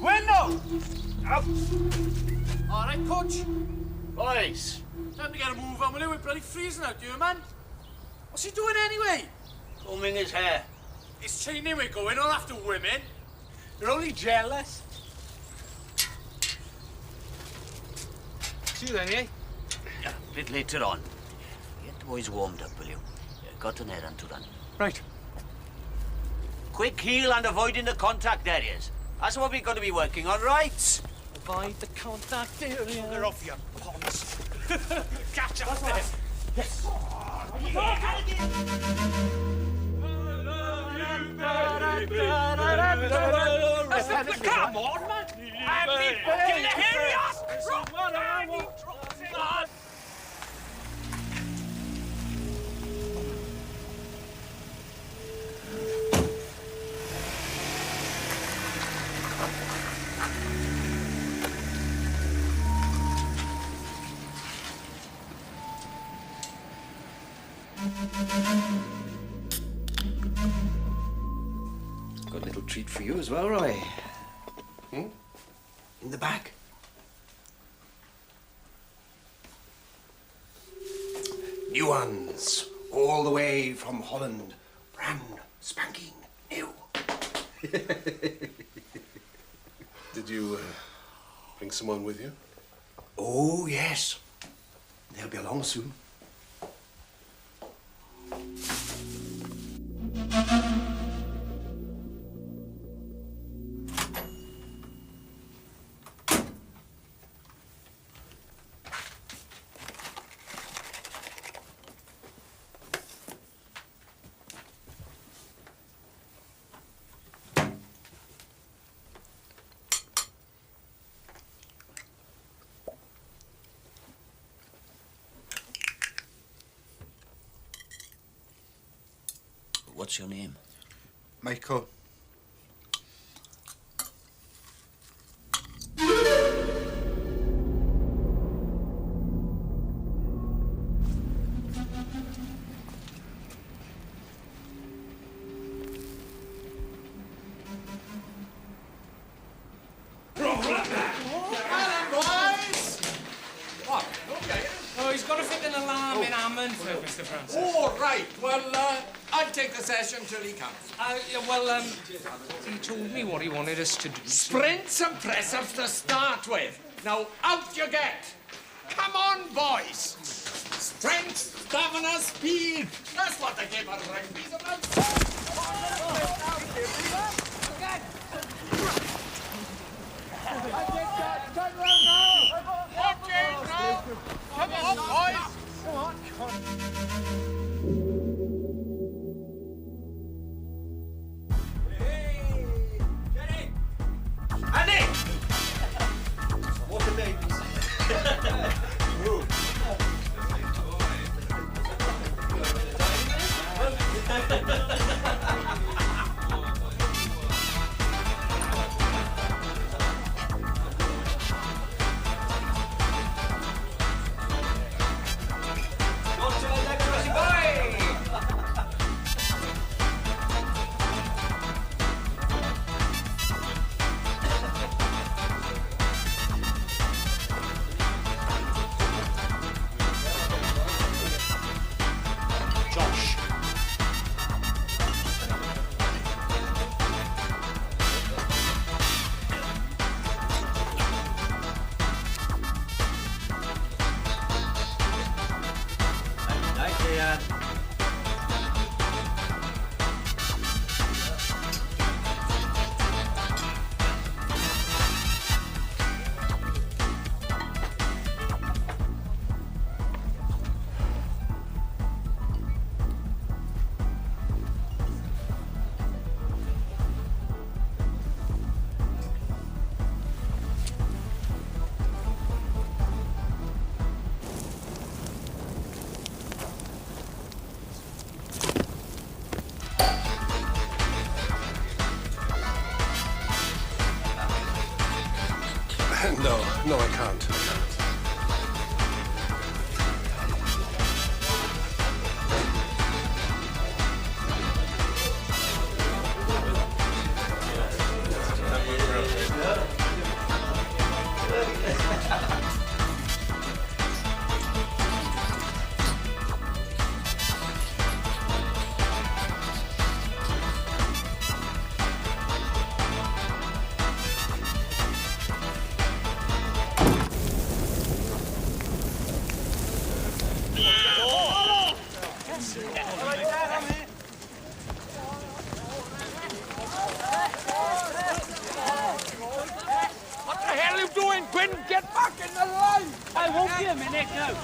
Window! Up! All right, coach. Boys. Time to get a move on, will you? We're bloody freezing out here, man. What's he doing anyway? Combing his hair. It's training we're going on after women. You're only jealous. See you then, eh? Yeah, a bit later on. Get the boys warmed up, will you? Got an errand to run. Right. Quick heel and avoiding the contact areas. That's what we're going to be working on, right? Avoid the contact area. They're off your ponds. Catch up there. Yes. Come on, man. Can you hear us? Got a little treat for you as well, Roy. In the bag. New ones, all the way from Holland. Brand spanking new. Did you bring someone with you? Oh, yes. They'll be along soon. What's your name? Michael. Oh, he's got to fit an alarm in Hammond for Mr. Francis. Oh, right. Well, I'll take the session till he comes. He told me what he wanted us to do. Sprints and press-ups to start with. Now, out you get. Come on, boys. Strength, stamina, speed. That's what they give us rugby's about. Come on, boys! Come on, come on. Andy! What the babies? No, I can't. I can't. Get back in the line! I won't be a minute now.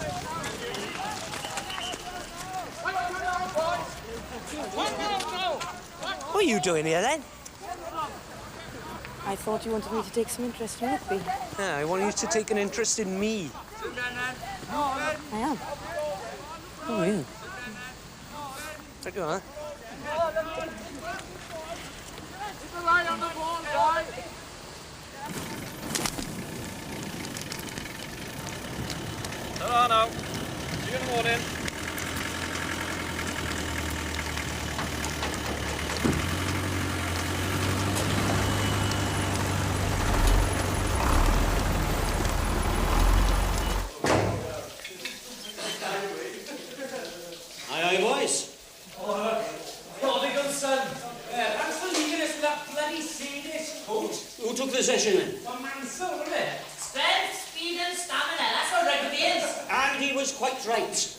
What are you doing here then? I thought you wanted me to take some interest in rugby. Ah, I want you to take an interest in me. I am. Oh, yeah. There you are. Keep the line on the ball, guys! Ta-ra now. See you in the morning. Aye, aye, boys. Prodigal son. Thanks for leaving us with that bloody serious coat. Who took the session then? For Mansell, wasn't it? Strength, speed and stamina, that's what rugby is. And he was quite right.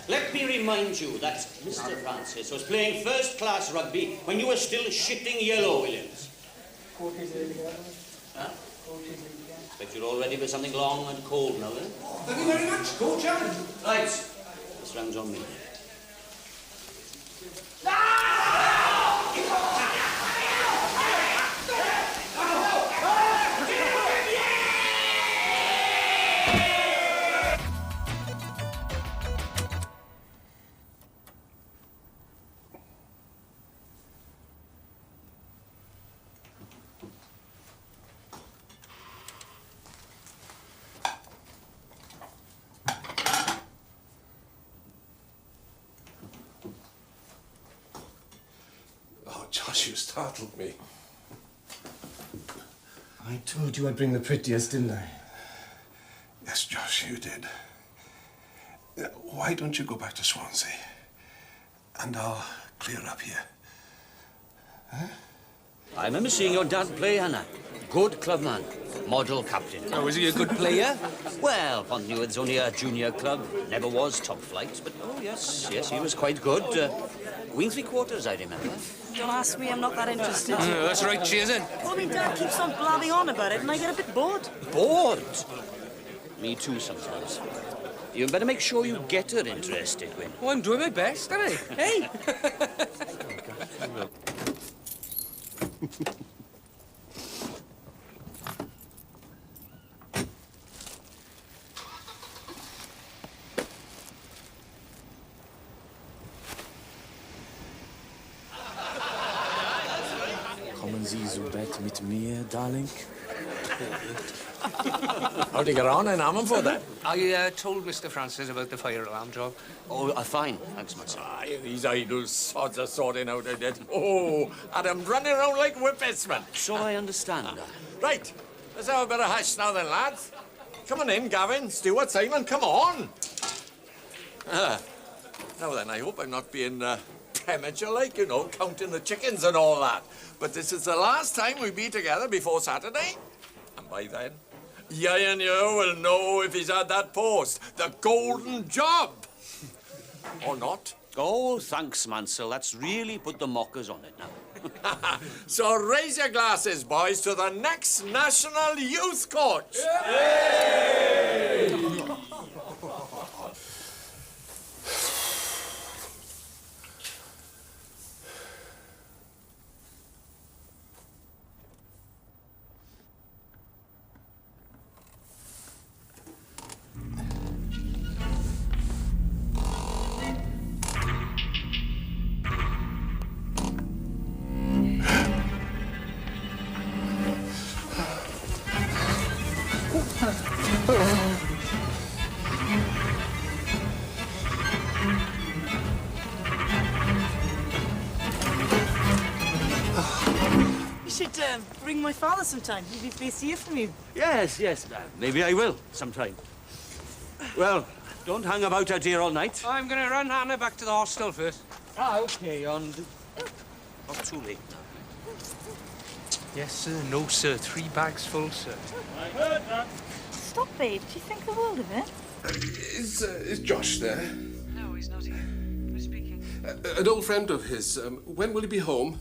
Let me remind you that Mr. Francis was playing first-class rugby when you were still shitting yellow, Williams. Huh? Expect you're all ready for something long and cold now, then? Thank you very much, Coach Allen. Right. This round's on me. Oh, Josh, you startled me. I told you I'd bring the prettiest, didn't I? Yes, Josh, you did. Why don't you go back to Swansea? And I'll clear up here. Huh? I remember seeing your dad play, Hannah. Good clubman. Model captain. Oh, was he a good player? Well, Fontnewith's only a junior club. Never was top flight, but oh, yes, he was quite good. Wing three-quarters, I remember. Don't ask me, I'm not that interested. That's right, she isn't. Well, I mean, Dad keeps on blabbing on about it and I get a bit bored. Bored? Me too, sometimes. You better make sure you get her interested, Gwyn. Well, I'm doing my best, aren't I? Hey! Kommen Sie so bett mit mir, darling? How'd you get on in Ammanford? I told Mr. Francis about the fire alarm job. Oh, fine. Thanks, Matt. Aye, these idle sods are sorting out of it. Oh, and I'm running around like whippets-man. So I understand. Right, let's have a bit of hash now then, lads. Come on in, Gavin, Stuart, Simon, come on. Now then, I hope I'm not being premature-like, you know, counting the chickens and all that. But this is the last time we be together before Saturday. And by then, Yay and you will know if he's had that post, the golden job. Or not. Oh, thanks, Mansell. That's really put the mockers on it now. So raise your glasses, boys, to the next National Youth Coach. You should ring my father sometime. He'd be pleased to hear from you. Yes. Maybe I will, sometime. Well, don't hang about out here all night. I'm going to run Hannah back to the hostel first. Ah, OK, on... Not too late now. Yes, sir. No, sir. 3 bags full, sir. Stop, babe. Do you think the world of it? Is Josh there? No, he's not here. Who's speaking? An old friend of his. When will he be home?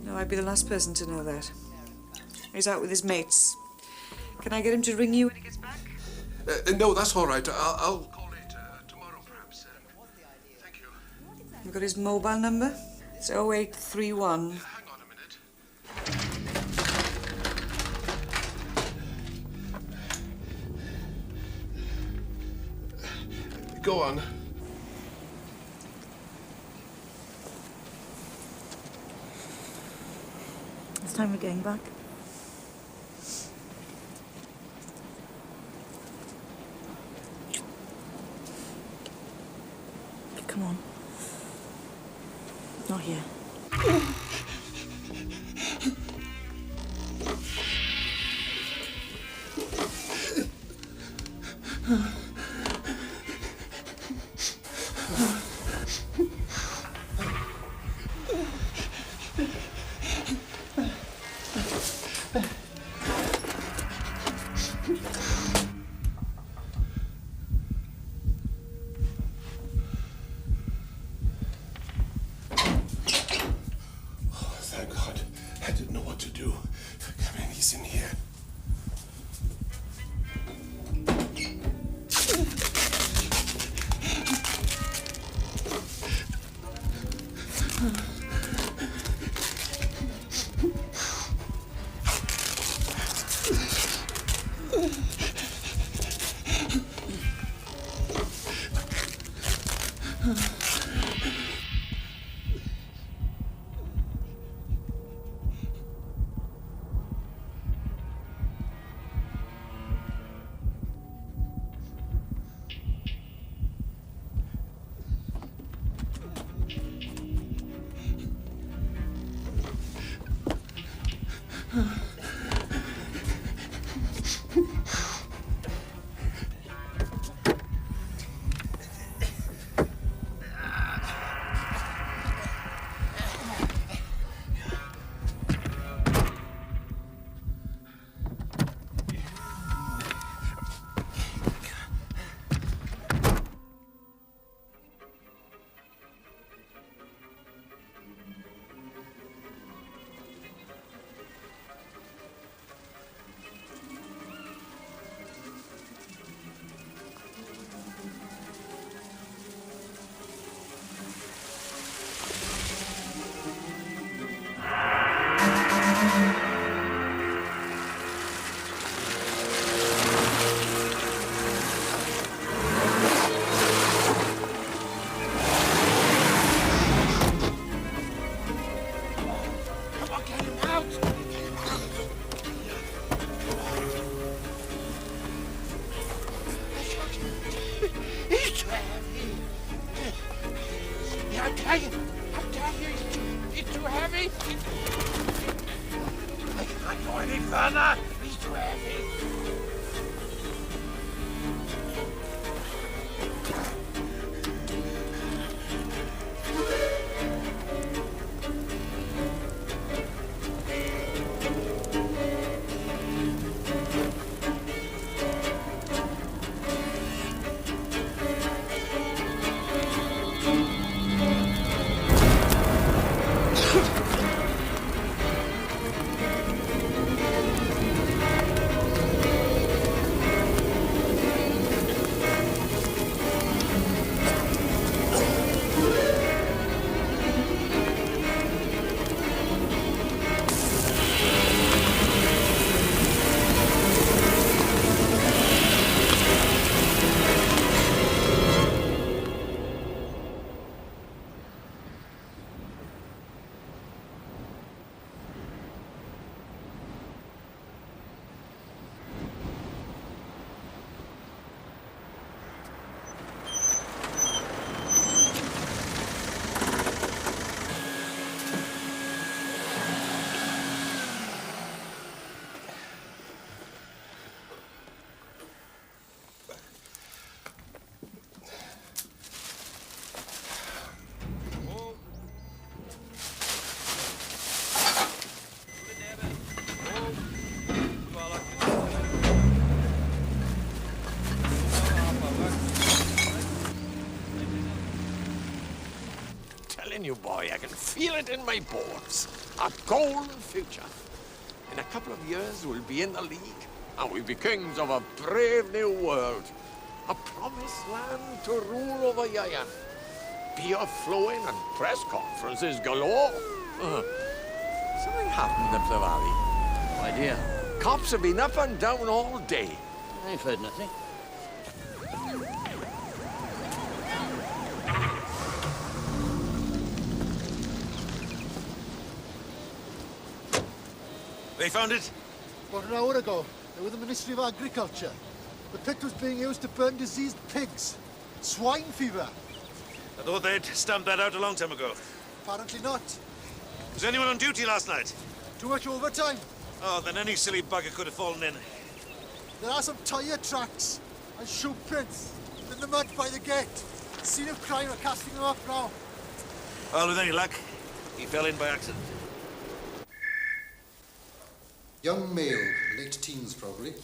No, I'd be the last person to know that. He's out with his mates. Can I get him to ring you when he gets back? No, that's all right. I'll call later. Tomorrow, perhaps. Thank you. You've got his mobile number? It's 0831. Hang on a minute. Go on. It's time we're getting back. Come on. Not here. Thank God. I didn't know what to do. Come in, he's in here. It's too heavy. I can't go any further. It's too heavy. You boy, I can feel it in my bones. A golden future. In a couple of years, we'll be in the league. and we be kings of a brave new world. A promised land to rule over Yayan. Beer flowing and press conferences galore. Something happened up the valley. No idea. Cops have been up and down all day. I've heard nothing. They found it? About an hour ago, they were the Ministry of Agriculture. The pit was being used to burn diseased pigs. Swine fever. I thought they'd stamped that out a long time ago. Apparently not. Was anyone on duty last night? Too much overtime. Oh, then any silly bugger could have fallen in. There are some tyre tracks and shoe prints in the mud by the gate. Scene of crime are casting them up now. Well, with any luck, he fell in by accident. Young male, late teens probably.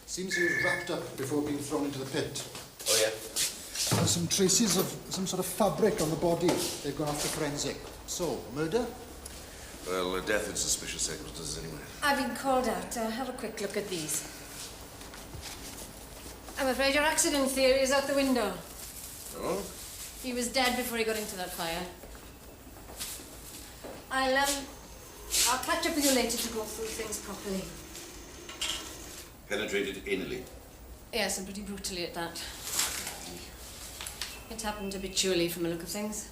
Seems he was wrapped up before being thrown into the pit. Oh, yeah? There's some traces of some sort of fabric on the body. They've gone off to forensic. So, murder? Well, a death in suspicious circumstances anyway. I've been called out. Have a quick look at these. I'm afraid your accident theory is out the window. Oh? He was dead before he got into that fire. I'll catch up with you later to go through things properly. Penetrated anally. Yes, and pretty brutally at that. It happened habitually from the look of things.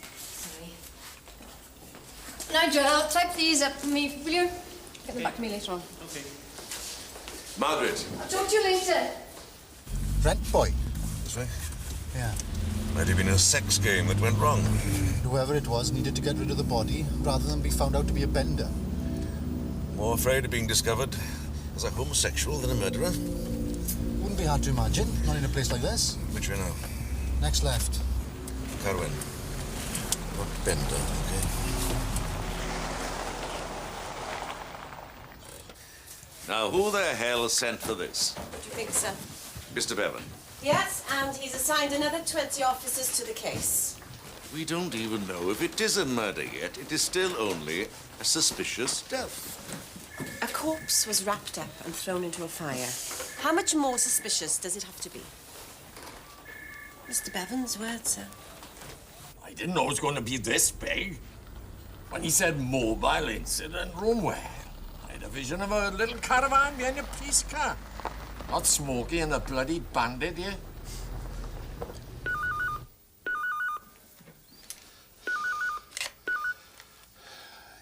Sorry. Nigel, I'll type these up for me, will you? Get them back to me later on. Okay. Margaret. I'll talk to you later. Rent boy. That's right. Yeah. Might have been a sex game that went wrong. Whoever it was needed to get rid of the body rather than be found out to be a bender. More afraid of being discovered as a homosexual than a murderer? Wouldn't be hard to imagine, not in a place like this. Which way now? Next left. Carwyn. Not Bender, okay? Now, who the hell sent for this? What do you think, sir? Mr. Bevan. Yes, and he's assigned another 20 officers to the case. We don't even know if it is a murder yet. It is still only a suspicious death. A corpse was wrapped up and thrown into a fire. How much more suspicious does it have to be? Mr. Bevan's word, sir. I didn't know it was going to be this big. When he said mobile incident room, well, I had a vision of a little caravan behind a police car. Not Smokey and the bloody bandit here.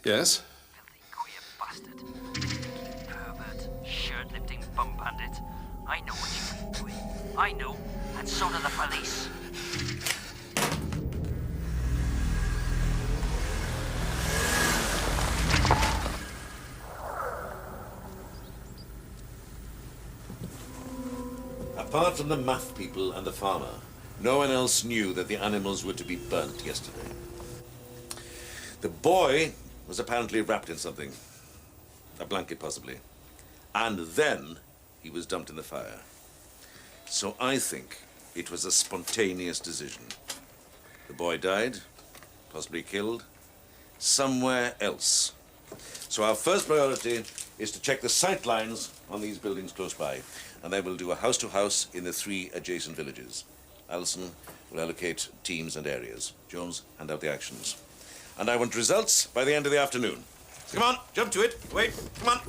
Yes? Queer bastard. Pervert. Shirt-lifting bum bandit. I know what you've been doing. I know, and so do the police. Apart from the math people and the farmer, no one else knew that the animals were to be burnt yesterday. The boy was apparently wrapped in something. A blanket, possibly. And then he was dumped in the fire. So I think it was a spontaneous decision. The boy died, possibly killed, somewhere else. So our first priority is to check the sight lines on these buildings close by. And then we'll do a house-to-house in the 3 adjacent villages. Alison will allocate teams and areas. Jones, hand out the actions. And I want results by the end of the afternoon. Come on, jump to it. Wait, come on.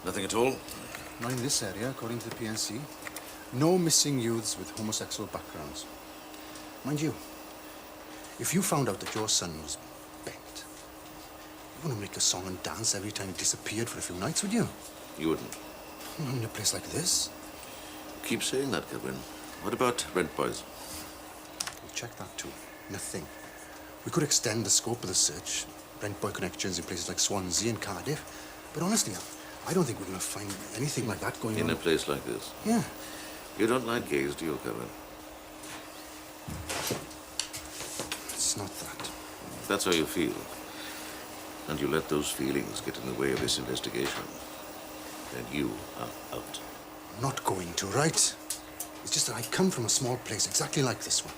Nothing at all? Not in this area, according to the PNC. No missing youths with homosexual backgrounds. Mind you, if you found out that your son was bent, you wouldn't make a song and dance every time he disappeared for a few nights, would you? You wouldn't. Not in a place like this. Keep saying that, Gilwyn. What about rent boys? We'll check that too. Nothing. We could extend the scope of the search. Rent boy connections in places like Swansea and Cardiff. But honestly, I don't think we're going to find anything like that going on. In a place like this? Yeah. You don't like gays, do you, Gilwyn? It's not that. That's how you feel. and you let those feelings get in the way of this investigation, then you are out. I'm not going to, right? It's just that I come from a small place exactly like this one.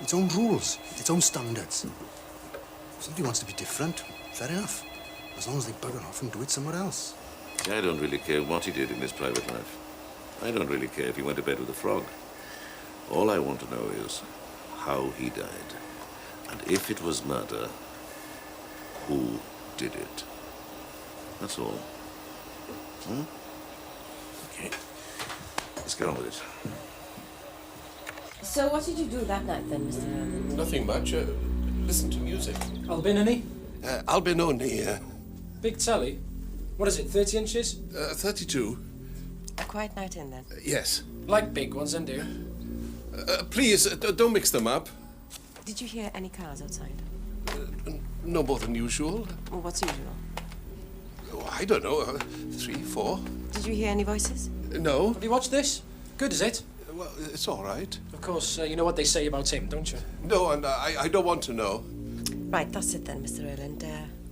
Its own rules, its own standards. If somebody wants to be different, fair enough. As long as they bugger off and do it somewhere else. I don't really care what he did in his private life. I don't really care if he went to bed with a frog. All I want to know is how he died. And if it was murder, who did it? That's all. Hmm? Okay. Let's get on with it. So what did you do that night then, Mr. Vernon? Nothing much. Listen to music. Albinoni? Albinoni, Big telly? What is it, 30 inches? 32. A quiet night in then? Yes. Like big ones, then, dear. Please, don't mix them up. Did you hear any cars outside? No more than usual. Well, what's usual? Oh, I don't know. 3, 4. Did you hear any voices? No. Have you watched this? Good, is it? Well, it's all right. Of course, you know what they say about him, don't you? No, and I don't want to know. Right, that's it then, Mr. Erland.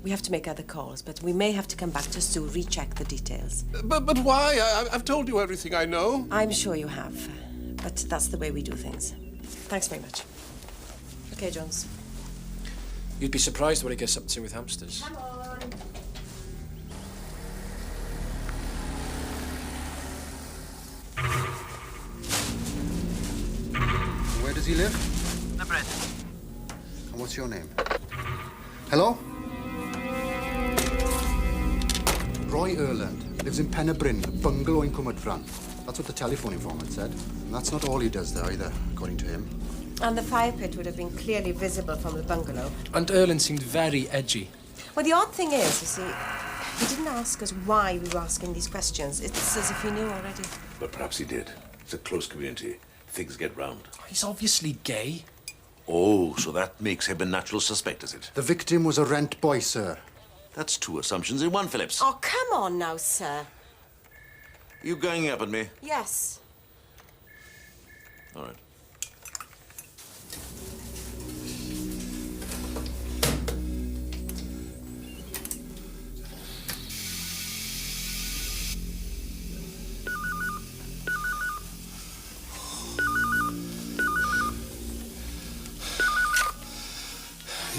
We have to make other calls, but we may have to come back just to recheck the details. But why? I've told you everything I know. I'm sure you have, but that's the way we do things. Thanks very much. Okay, Jones. You'd be surprised what he gets up to with hamsters. Come on. Where does he live? The bread. And what's your name? Hello? Roy Erland lives in Pennebryn, a bungalow in Cwmydfran. That's what the telephone informant said. And that's not all he does there either, according to him. And the fire pit would have been clearly visible from the bungalow. And Erland seemed very edgy. Well, the odd thing is, you see, he didn't ask us why we were asking these questions. It's as if he knew already. But perhaps he did. It's a close community. Things get round. He's obviously gay. Oh, so that makes him a natural suspect, is it? The victim was a rent boy, sir. That's 2 assumptions in one, Phillips. Oh, come on now, sir. You ganging up at me? Yes. All right.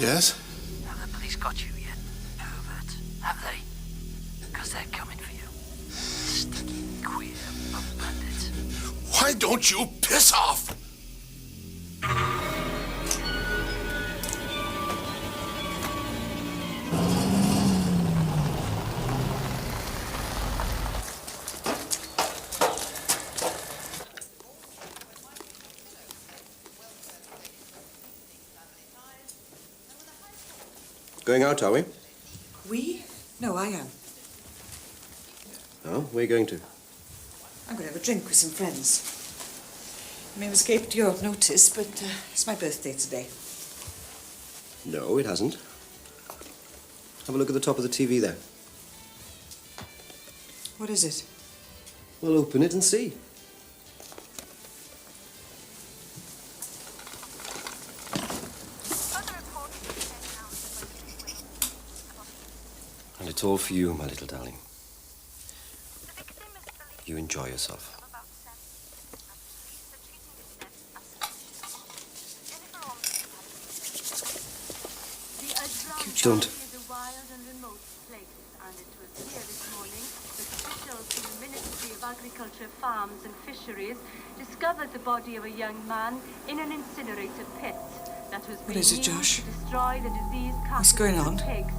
Yes? Have the police got you yet, pervert? Have they? Because they're coming for you. Sticky, queer, bum bandit. Why don't you piss off? Going out, are we? We? No, I am. Oh, where are you going to? I'm going to have a drink with some friends. It may have escaped your notice, but it's my birthday today. No, it hasn't. Have a look at the top of the TV there. What is it? Well, open it and see. And it's all for you, my little darling. You enjoy yourself. Don't. Is a wild and remote place, and it was here this morning that officials from the Ministry of Agriculture, Farms and Fisheries discovered the body of a young man in an incinerator pit that was being is it, used Josh? to destroy the diseased What's carcasses going of on? pigs.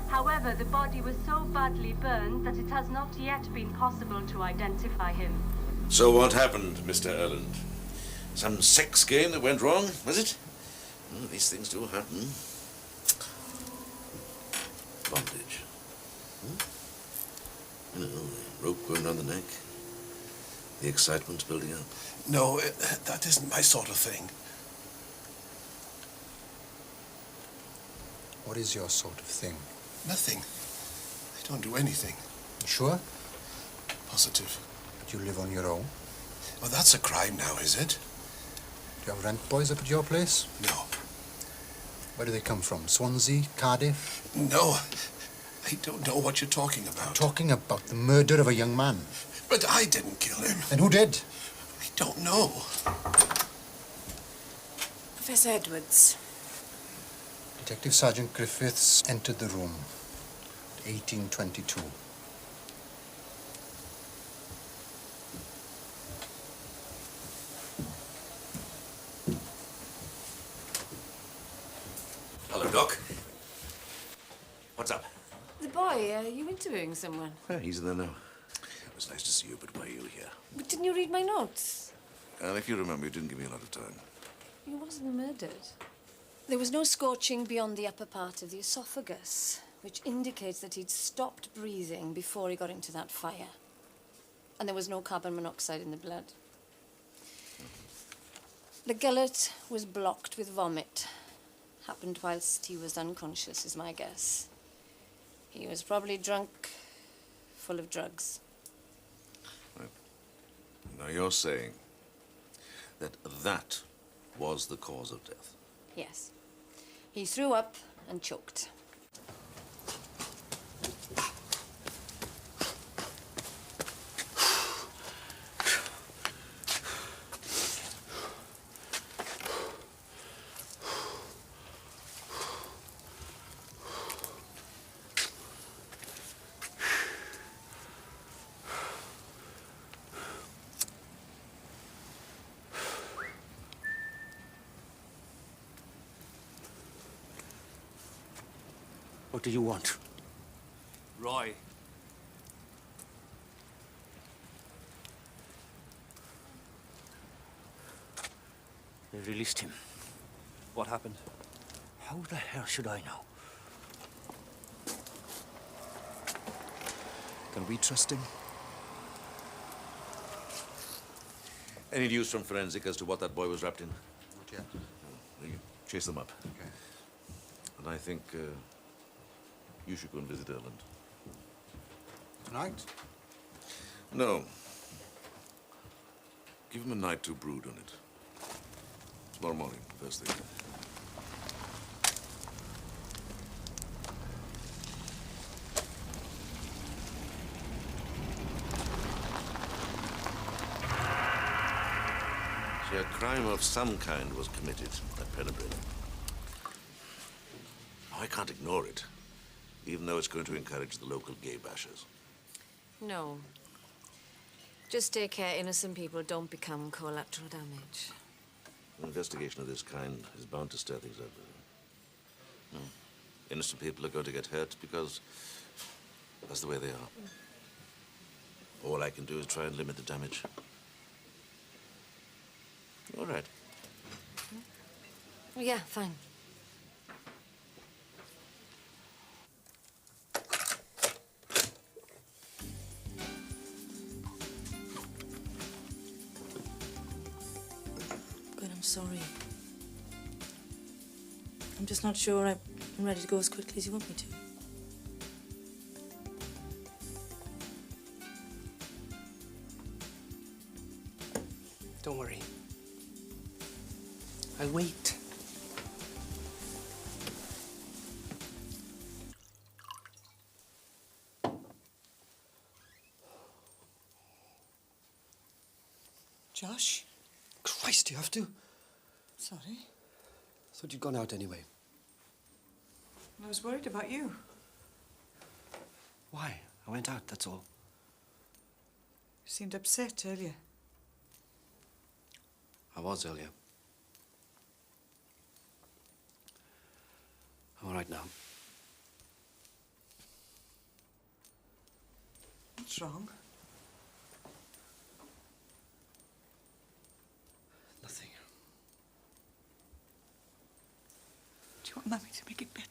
However, the body was so badly burned that it has not yet been possible to identify him. So what happened, Mr. Erland? Some sex game that went wrong, was it? Well, these things do happen. Bondage. You know, the rope going around the neck. The excitement's building up. No, that isn't my sort of thing. What is your sort of thing? Nothing. I don't do anything. You sure? Positive. But you live on your own? Well, that's a crime now, is it? Do you have rent boys up at your place? No. Where do they come from? Swansea? Cardiff? No, I don't know what you're talking about. I'm talking about the murder of a young man. But I didn't kill him. Then who did? I don't know. Professor Edwards. Detective Sergeant Griffiths entered the room. 1822. Hello, Doc. What's up? The boy, are you interviewing someone? Yeah, he's in there now. It was nice to see you, but why are you here? But didn't you read my notes? And if you remember, you didn't give me a lot of time. He wasn't murdered. There was no scorching beyond the upper part of the esophagus, which indicates that he'd stopped breathing before he got into that fire. And there was no carbon monoxide in the blood. The gullet was blocked with vomit. Happened whilst he was unconscious, is my guess. He was probably drunk, full of drugs. Right. Now you're saying that that was the cause of death? Yes. He threw up and choked. What do you want? Roy. They released him. What happened? How the hell should I know? Can we trust him? Any news from forensic as to what that boy was wrapped in? Not yet. No, you chase them up. Okay. And I think you should go and visit Ireland. Tonight? No. Give him a night to brood on it. Tomorrow morning, first thing. See, a crime of some kind was committed at Pennebryn. I can't ignore it, even though it's going to encourage the local gay bashers. No. Just take care innocent people don't become collateral damage. An investigation of this kind is bound to stir things up. Innocent people are going to get hurt because that's the way they are. All I can do is try and limit the damage. All right. Yeah, fine. Good, I'm sorry. I'm just not sure I'm ready to go as quickly as you want me to. Don't worry. I'll wait. Josh? Christ, you have to. Sorry. Thought you'd gone out anyway. I was worried about you. Why? I went out, that's all. You seemed upset earlier. I was earlier. I'm all right now. What's wrong? Nothing. Do you want Mummy to make it better?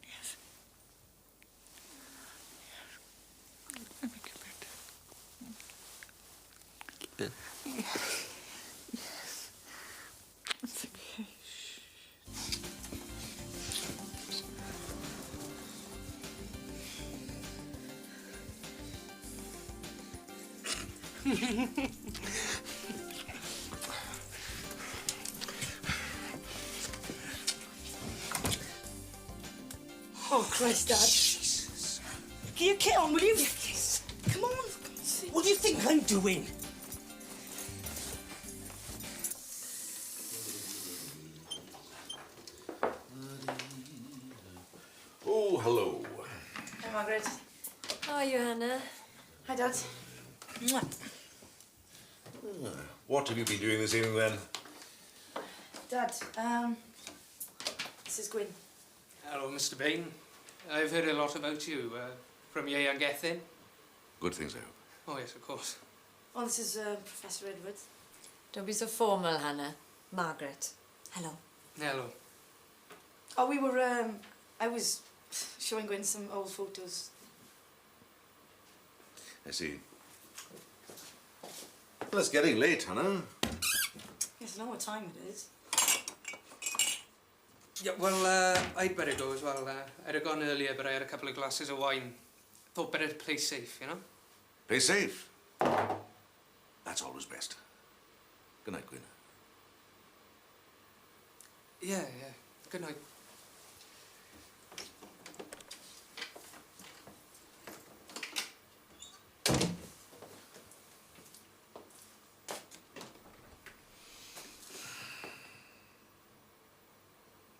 Yes. Yes. I'll make it better. Yes. Yes. It's okay. Oh, Christ, Dad. Jesus. Can you get on, will you? Yes. Come on. What do you think I'm doing? Oh, hello. Hi, Margaret. How are you, Hannah? Hi, Dad. Mwah. What have you been doing this evening, then? Dad, this is Gwyn. Hello, Mr. Bain. I've heard a lot about you from your young Gethin. Good things, I hope. Oh, yes, of course. Oh, this is Professor Edwards. Don't be so formal, Hannah. Margaret. Hello. Hello. Oh, we were, I was showing Gwyn some old photos. I see. Well, it's getting late, Hannah. Yes, I know what time it is. Yeah, well, I'd better go as well. I'd have gone earlier, but I had a couple of glasses of wine. Thought better to play safe, you know? Play safe. That's always best. Good night, Gwyn. Yeah. Good night.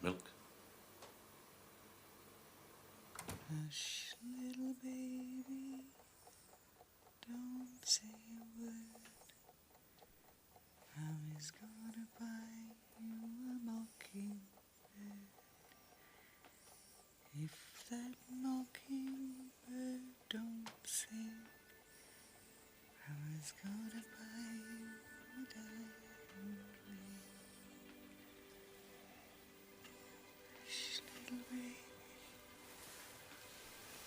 Milk? Hush, little baby, don't say a word. Mommy's gonna buy you a mockingbird. If that mockingbird don't sing, Mommy's gonna buy you a diamond ring. Hush, little baby,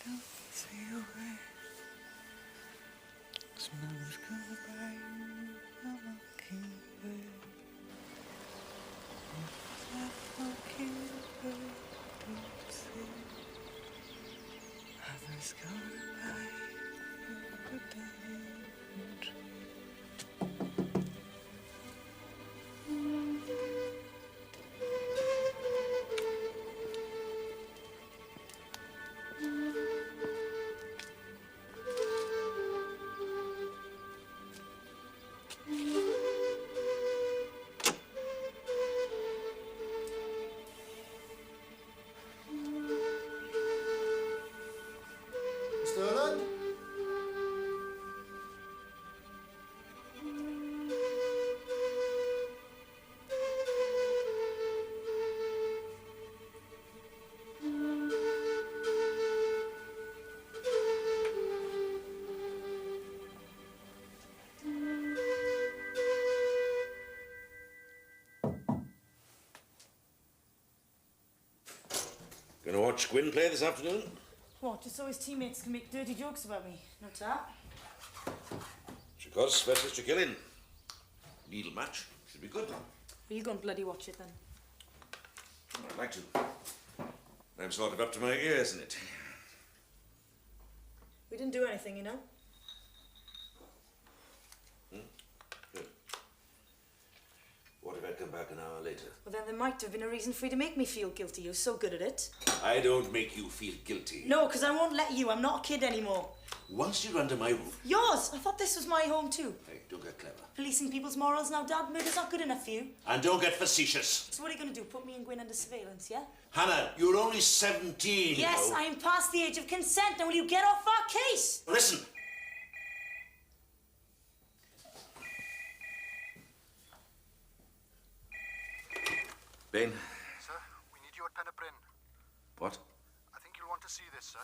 don't say a word. 'Cause Mama's gonna buy you a mockingbird. If that mockingbird don't sing, Mama's gonna buy you a diamond ring. Sterling? Gonna watch Gwyn play this afternoon? What, just so his teammates can make dirty jokes about me? Not that. Because versus to kill in. Needle match. Should be good. Well, you go and bloody watch it then. I'd like to. I'm sort of up to my ears in it. We didn't do anything, you know? Good. What if I'd come back an hour later? Well, then there might have been a reason for you to make me feel guilty. You're so good at it. I don't make you feel guilty. No, because I won't let you. I'm not a kid anymore. Once you're under my roof... Yours! I thought this was my home too. Hey, don't get clever. Policing people's morals now, Dad. Murder's not good enough for you. And don't get facetious. So what are you going to do? Put me and Gwyn under surveillance, yeah? Hannah, you're only 17, Yes, you know. I'm past the age of consent. Now will you get off our case? Listen. Ben. Sir, we need you at Pennebryn. What? I think you'll want to see this, sir.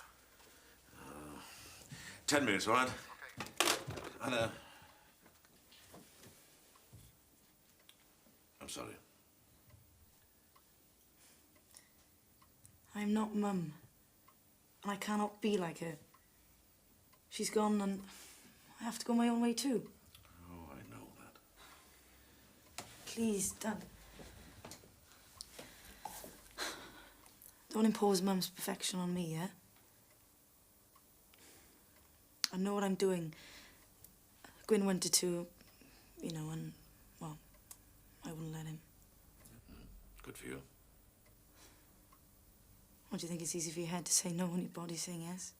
10 minutes, all right? Okay. Hannah. I'm sorry. I'm not Mum. And I cannot be like her. She's gone and I have to go my own way too. Oh, I know that. Please, Dad. Don't impose Mum's perfection on me, yeah? I know what I'm doing. Gwyn wanted to, you know, and, well, I wouldn't let him. Good for you. Or do you think it's easy for your head to say no and your body saying yes?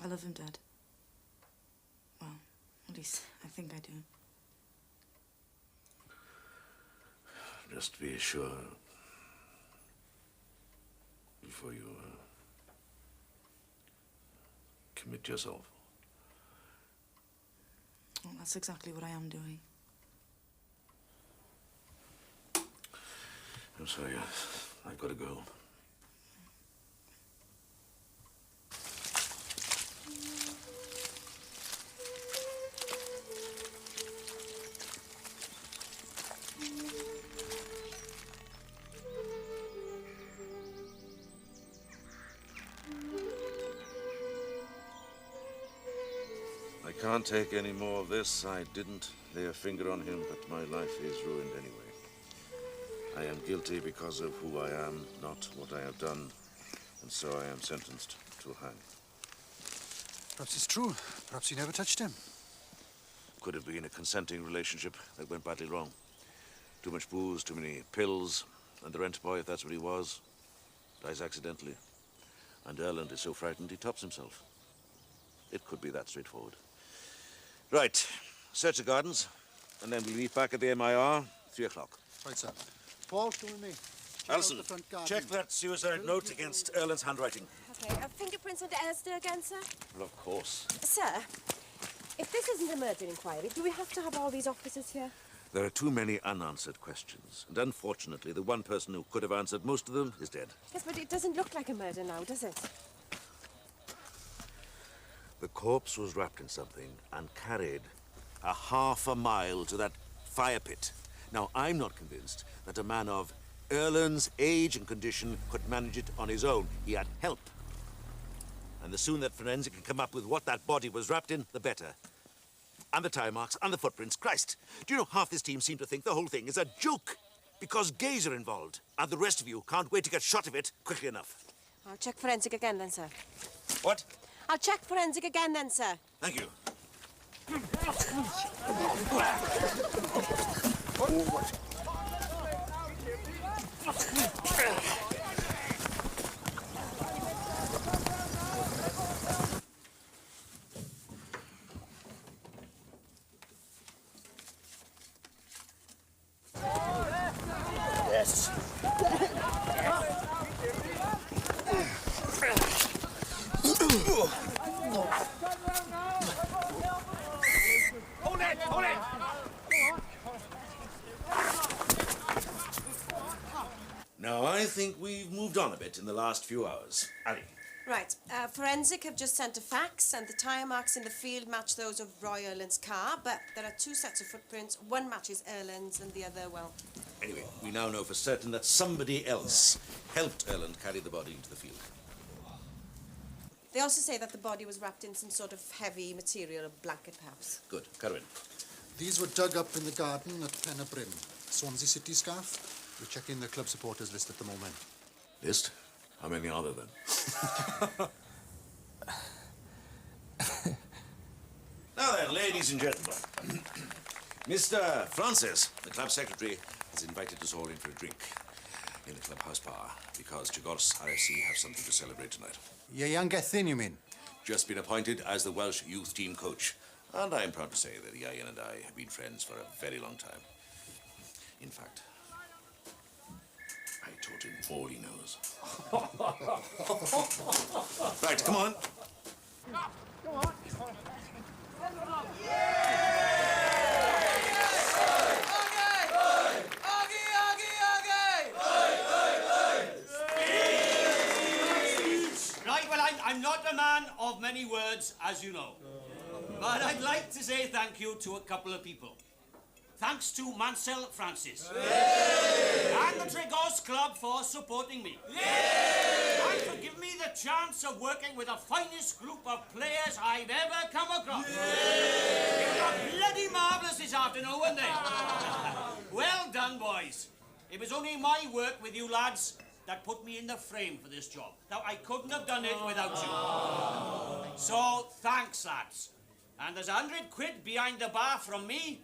I love him, Dad. Well, at least I think I do. Just be sure before you commit yourself. Well, that's exactly what I am doing. I'm sorry, I've got to go. I can't take any more of this. I didn't lay a finger on him, but my life is ruined anyway. I am guilty because of who I am, not what I have done, and so I am sentenced to hang. Perhaps it's true. Perhaps he never touched him. Could have been a consenting relationship that went badly wrong. Too much booze, too many pills, and the rent boy, if that's what he was, dies accidentally. And Erland is so frightened he tops himself. It could be that straightforward. Right, search the gardens, and then we'll meet back at the MIR, 3 o'clock. Right, sir. Paul, come with me. Alison, check that suicide note against Erland's handwriting. Okay, fingerprints under Esther again, sir? Well, of course. Sir, if this isn't a murder inquiry, do we have to have all these officers here? There are too many unanswered questions, and unfortunately, the one person who could have answered most of them is dead. Yes, but it doesn't look like a murder now, does it? The corpse was wrapped in something and carried a half a mile to that fire pit. Now, I'm not convinced that a man of Erland's age and condition could manage it on his own. He had help. And the sooner that forensic can come up with what that body was wrapped in, the better. And the tire marks, and the footprints. Christ, do you know half this team seem to think the whole thing is a joke? Because gays are involved, and the rest of you can't wait to get shot of it quickly enough. I'll check forensic again then, sir. What? I'll check forensic again then, sir. Thank you. Yes. Hold it! Hold it! Now, I think we've moved on a bit in the last few hours. Ali. Right, forensic have just sent a fax, and the tyre marks in the field match those of Roy Erland's car, but there are 2 sets of footprints. One matches Erland's and the other, well... Anyway, we now know for certain that somebody else helped Erland carry the body into the field. They also say that the body was wrapped in some sort of heavy material, a blanket perhaps. Good. Carwyn. These were dug up in the garden at Penabrim, Swansea City Scarf. We're checking the club supporters list at the moment. List? How many are there then? Now then, ladies and gentlemen. Mr. Francis, the club secretary, has invited us all in for a drink in the clubhouse bar because Chagos RFC have something to celebrate tonight. Your young Gethin, you mean? Just been appointed as the Welsh youth team coach. And I'm proud to say that Ian and I have been friends for a very long time. In fact, I taught him all he knows. Right, come on. Go on. Right, well, I'm not a man of many words, as you know. But I'd like to say thank you to a couple of people. Thanks to Mansell Francis. And the Tregos Club for supporting me. And for giving me the chance of working with the finest group of players I've ever come across. They were bloody marvellous this afternoon, weren't they? Well done, boys. It was only my work with you lads that put me in the frame for this job. Now, I couldn't have done it without you. So, thanks, lads. And there's 100 quid behind the bar from me,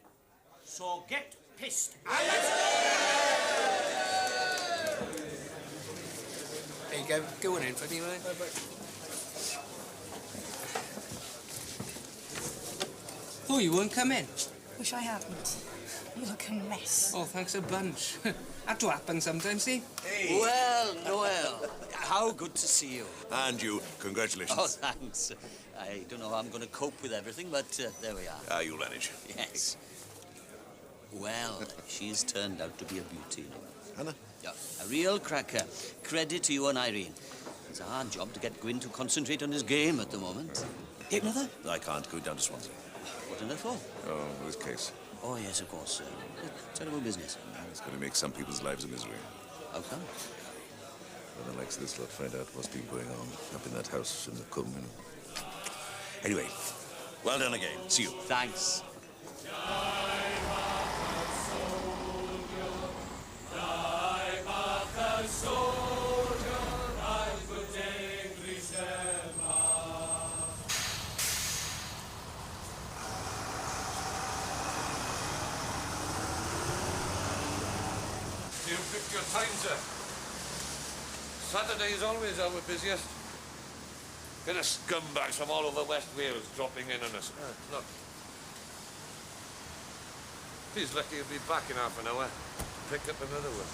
so get pissed. And let's... Yeah, go on in, buddy, right? Oh, you won't come in? Wish I hadn't. You look a mess. Oh, thanks a bunch. Had to happen sometimes, see? Hey. Well, Noel, how good to see you. And you, congratulations. Oh, thanks. I don't know how I'm going to cope with everything, but there we are. Ah, you'll manage. Yes. Well, she's turned out to be a beauty. Hannah? Yeah, a real cracker. Credit to you and Irene. It's a hard job to get Gwyn to concentrate on his game at the moment. Take another? I can't go down to Swansea. What on earth for? Oh, this case. Oh, yes, of course. Terrible business. It's going to make some people's lives a misery. How come? When the likes of this lot find out what's been going on up in that house in the Coombe. Anyway, well done again. See you. Thanks. You picked your time, sir. Saturday is always our busiest. Get a scumbags from all over West Wales dropping in on us. Look. He's lucky he'll be back in half an hour. Pick up another one.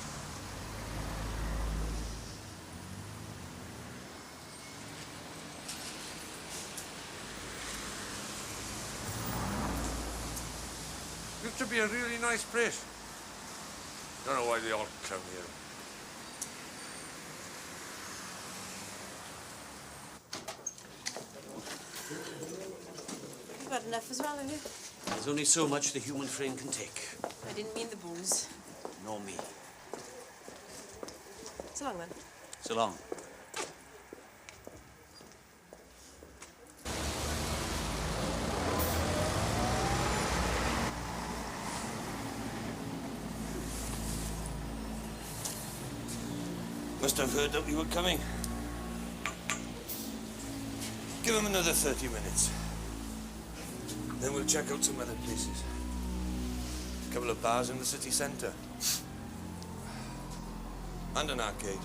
Used to be a really nice place. Don't know why they all come here. You've had enough as well, have you? There's only so much the human frame can take. I didn't mean the booze. Nor me. So long, then. So long. Must have heard that we were coming. Give him another 30 minutes. Then we'll check out some other places. A couple of bars in the city centre. And an arcade.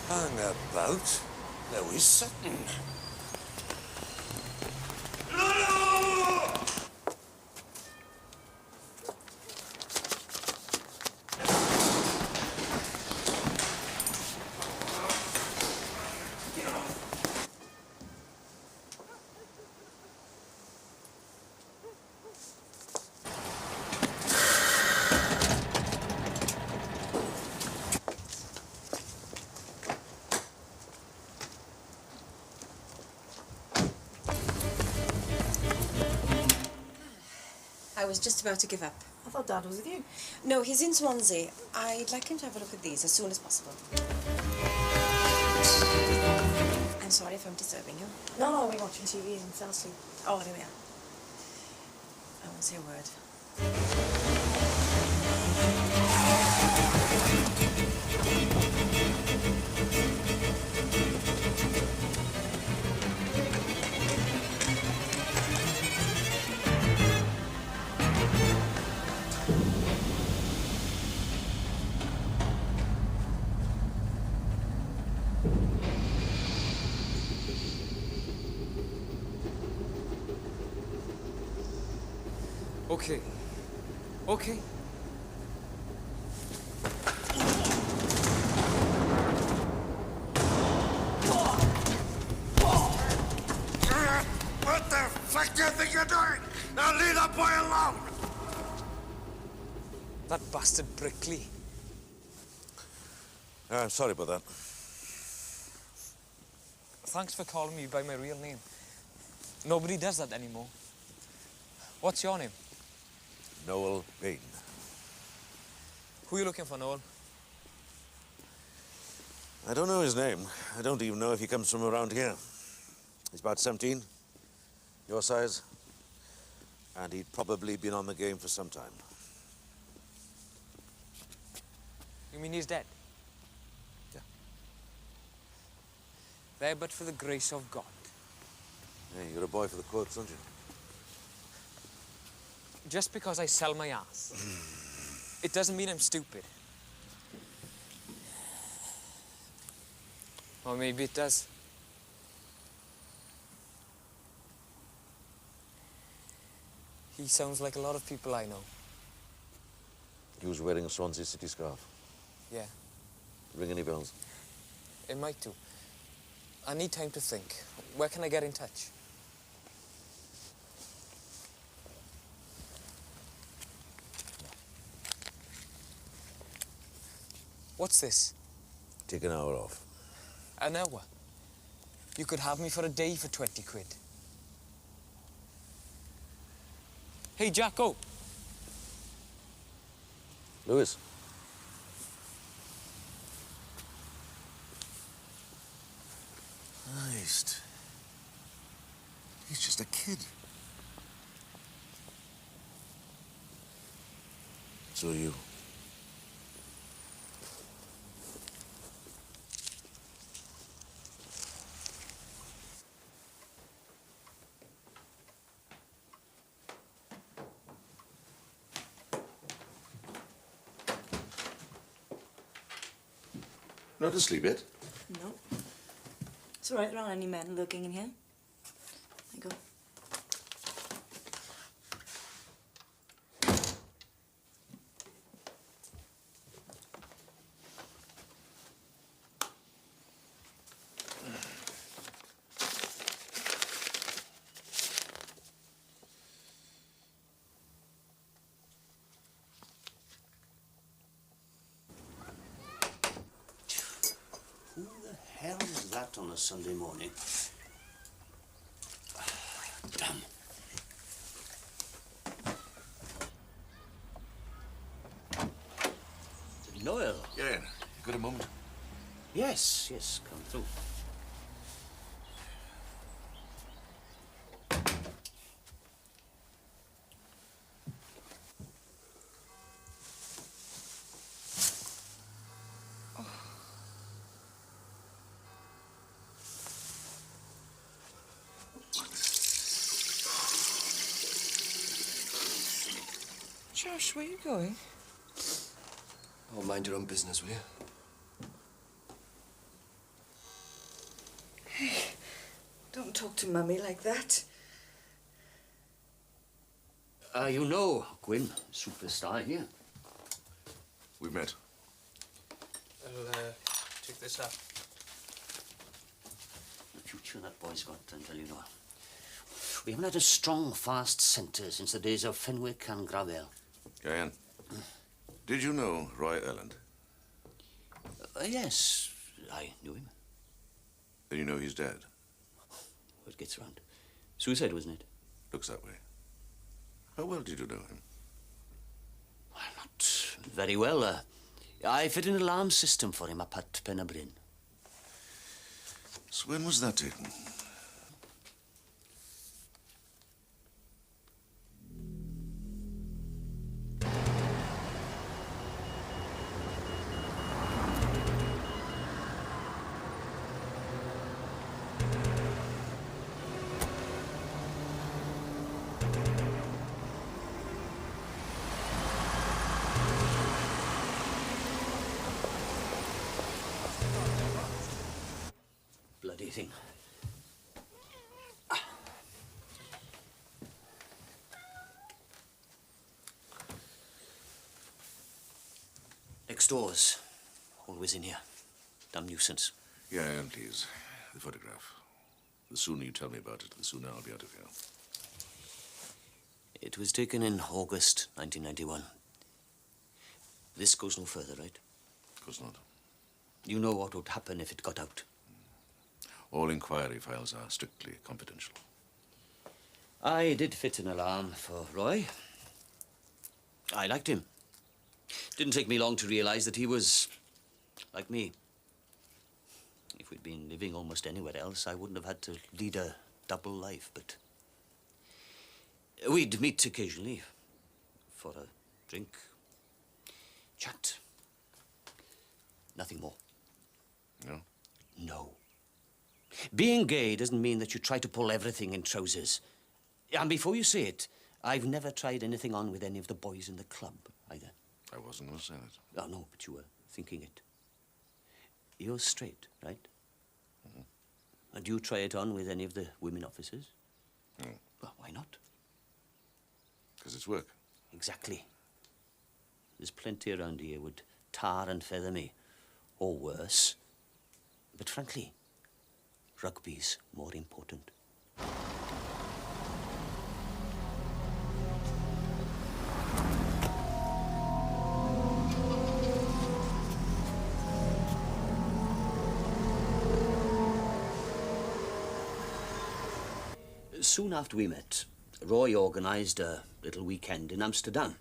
Hang about. There is something. I was just about to give up. I thought Dad was with you. No, he's in Swansea. I'd like him to have a look at these as soon as possible. I'm sorry if I'm disturbing you. No, we're watching TV and fell asleep. Oh, there we are. I won't say a word. Okay. Okay. What the fuck do you think you're doing? Now leave that boy alone! That bastard Brickley. I'm sorry about that. Thanks for calling me by my real name. Nobody does that anymore. What's your name? Noel Bain. Who are you looking for, Noel? I don't know his name. I don't even know if he comes from around here. He's about 17. Your size. And he'd probably been on the game for some time. You mean he's dead? Yeah. There but for the grace of God. Hey, you're a boy for the quotes, aren't you? Just because I sell my ass, it doesn't mean I'm stupid. Or maybe it does. He sounds like a lot of people I know. He was wearing a Swansea City scarf. Yeah, Ring any bells? it might do. I need time to think. Where can I get in touch? What's this? Take an hour off. An hour? You could have me for a day for 20 quid. Hey, Jacko. Lewis. Christ. He's just a kid. So are you. Not asleep yet? No. It's all right, there aren't any men lurking in here. There you go. Who the hell is that on a Sunday morning? Damn. Noel. Yeah, got a moment? Yes, yes, come through. Josh, where are you going? Oh, mind your own business, will you? Hey, don't talk to Mummy like that. You know, Gwyn, superstar here. We've met. I'll take this up. The future that boy's got, I'll tell you now. We haven't had a strong, fast centre since the days of Fenwick and Gravel. Diane, did you know Roy Erland? Yes, I knew him. Then you know he's dead? What gets round? Suicide, wasn't it? Looks that way. How well did you know him? Well, not very well. I fit an alarm system for him up at Penabrin. So when was that taken? Bloody thing. Next door's always in here. Damn nuisance. Yeah, and please. The photograph. The sooner you tell me about it, the sooner I'll be out of here. It was taken in August 1991. This goes no further, right? Of course not. You know what would happen if it got out? All inquiry files are strictly confidential. I did fit an alarm for Roy. I liked him. Didn't take me long to realize that he was like me. If we'd been living almost anywhere else, I wouldn't have had to lead a double life, but We'd meet occasionally for a drink, chat. Nothing more. No? No. Being gay doesn't mean that you try to pull everything in trousers. And before you say it, I've never tried anything on with any of the boys in the club, either. I wasn't going to say that. Oh, no, but you were thinking it. You're straight, right? Mm-hmm. And do you try it on with any of the women officers? No. Well, why not? Because it's work. Exactly. There's plenty around here would tar and feather me, or worse. But frankly, rugby's more important. Soon after we met, Roy organised a little weekend in Amsterdam.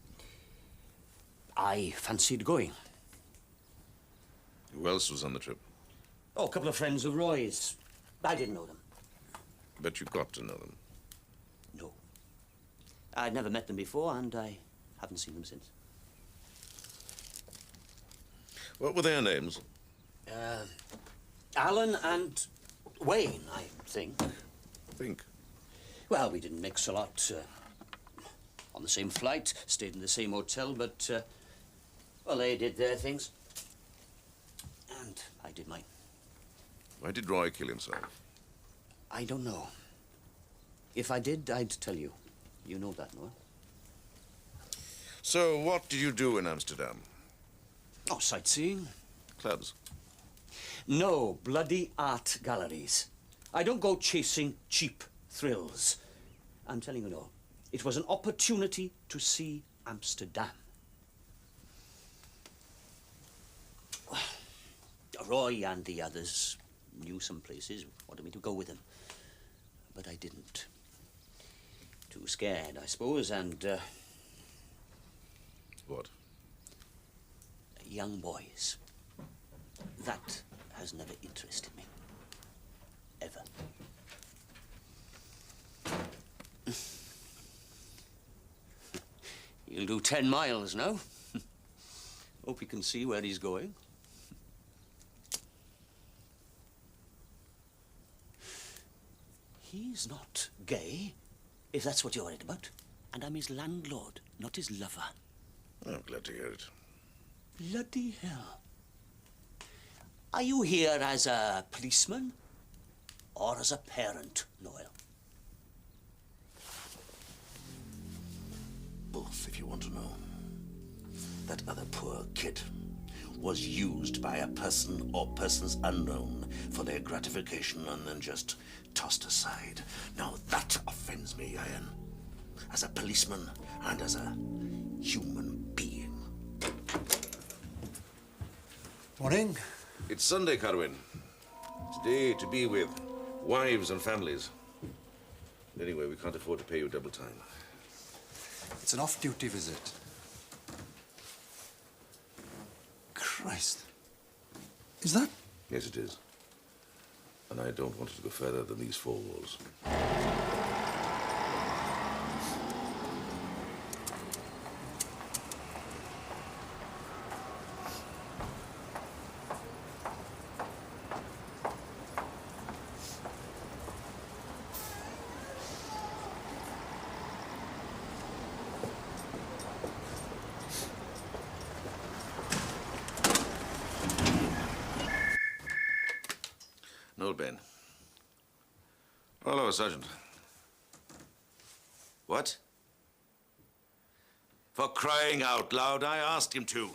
I fancied going. Who else was on the trip? Oh, a couple of friends of Roy's. I didn't know them. But you got to know them. No. I'd never met them before, and I haven't seen them since. What were their names? Alan and Wayne, I think. Think? Well, we didn't mix a lot. On the same flight, stayed in the same hotel, but, well, they did their things. And I did mine. Why did Roy kill himself? I don't know. If I did, I'd tell you. You know that, Noah. So, what did you do in Amsterdam? Oh, sightseeing. Clubs? No, bloody art galleries. I don't go chasing cheap thrills. I'm telling you, no. It was an opportunity to see Amsterdam. Roy and the others knew some places, wanted me to go with them. But I didn't. Too scared, I suppose, and, What? Young boys. That has never interested me. Ever. He'll do 10 miles now. Hope he can see where he's going. He's not gay, if that's what you're worried about. And I'm his landlord, not his lover. I'm glad to hear it. Bloody hell. Are you here as a policeman or as a parent, Noel? Both, if you want to know. That other poor kid was used by a person or persons unknown for their gratification and then just tossed aside. Now that offends me, Ian. As a policeman and as a human being. Morning. It's Sunday, Carwyn. It's a day to be with wives and families. Anyway, we can't afford to pay you double time. It's an off-duty visit. Christ. Is that? Yes, it is. And I don't want it to go further than these four walls. Noel Ben. Hello, Sergeant. What? For crying out loud, I asked him to.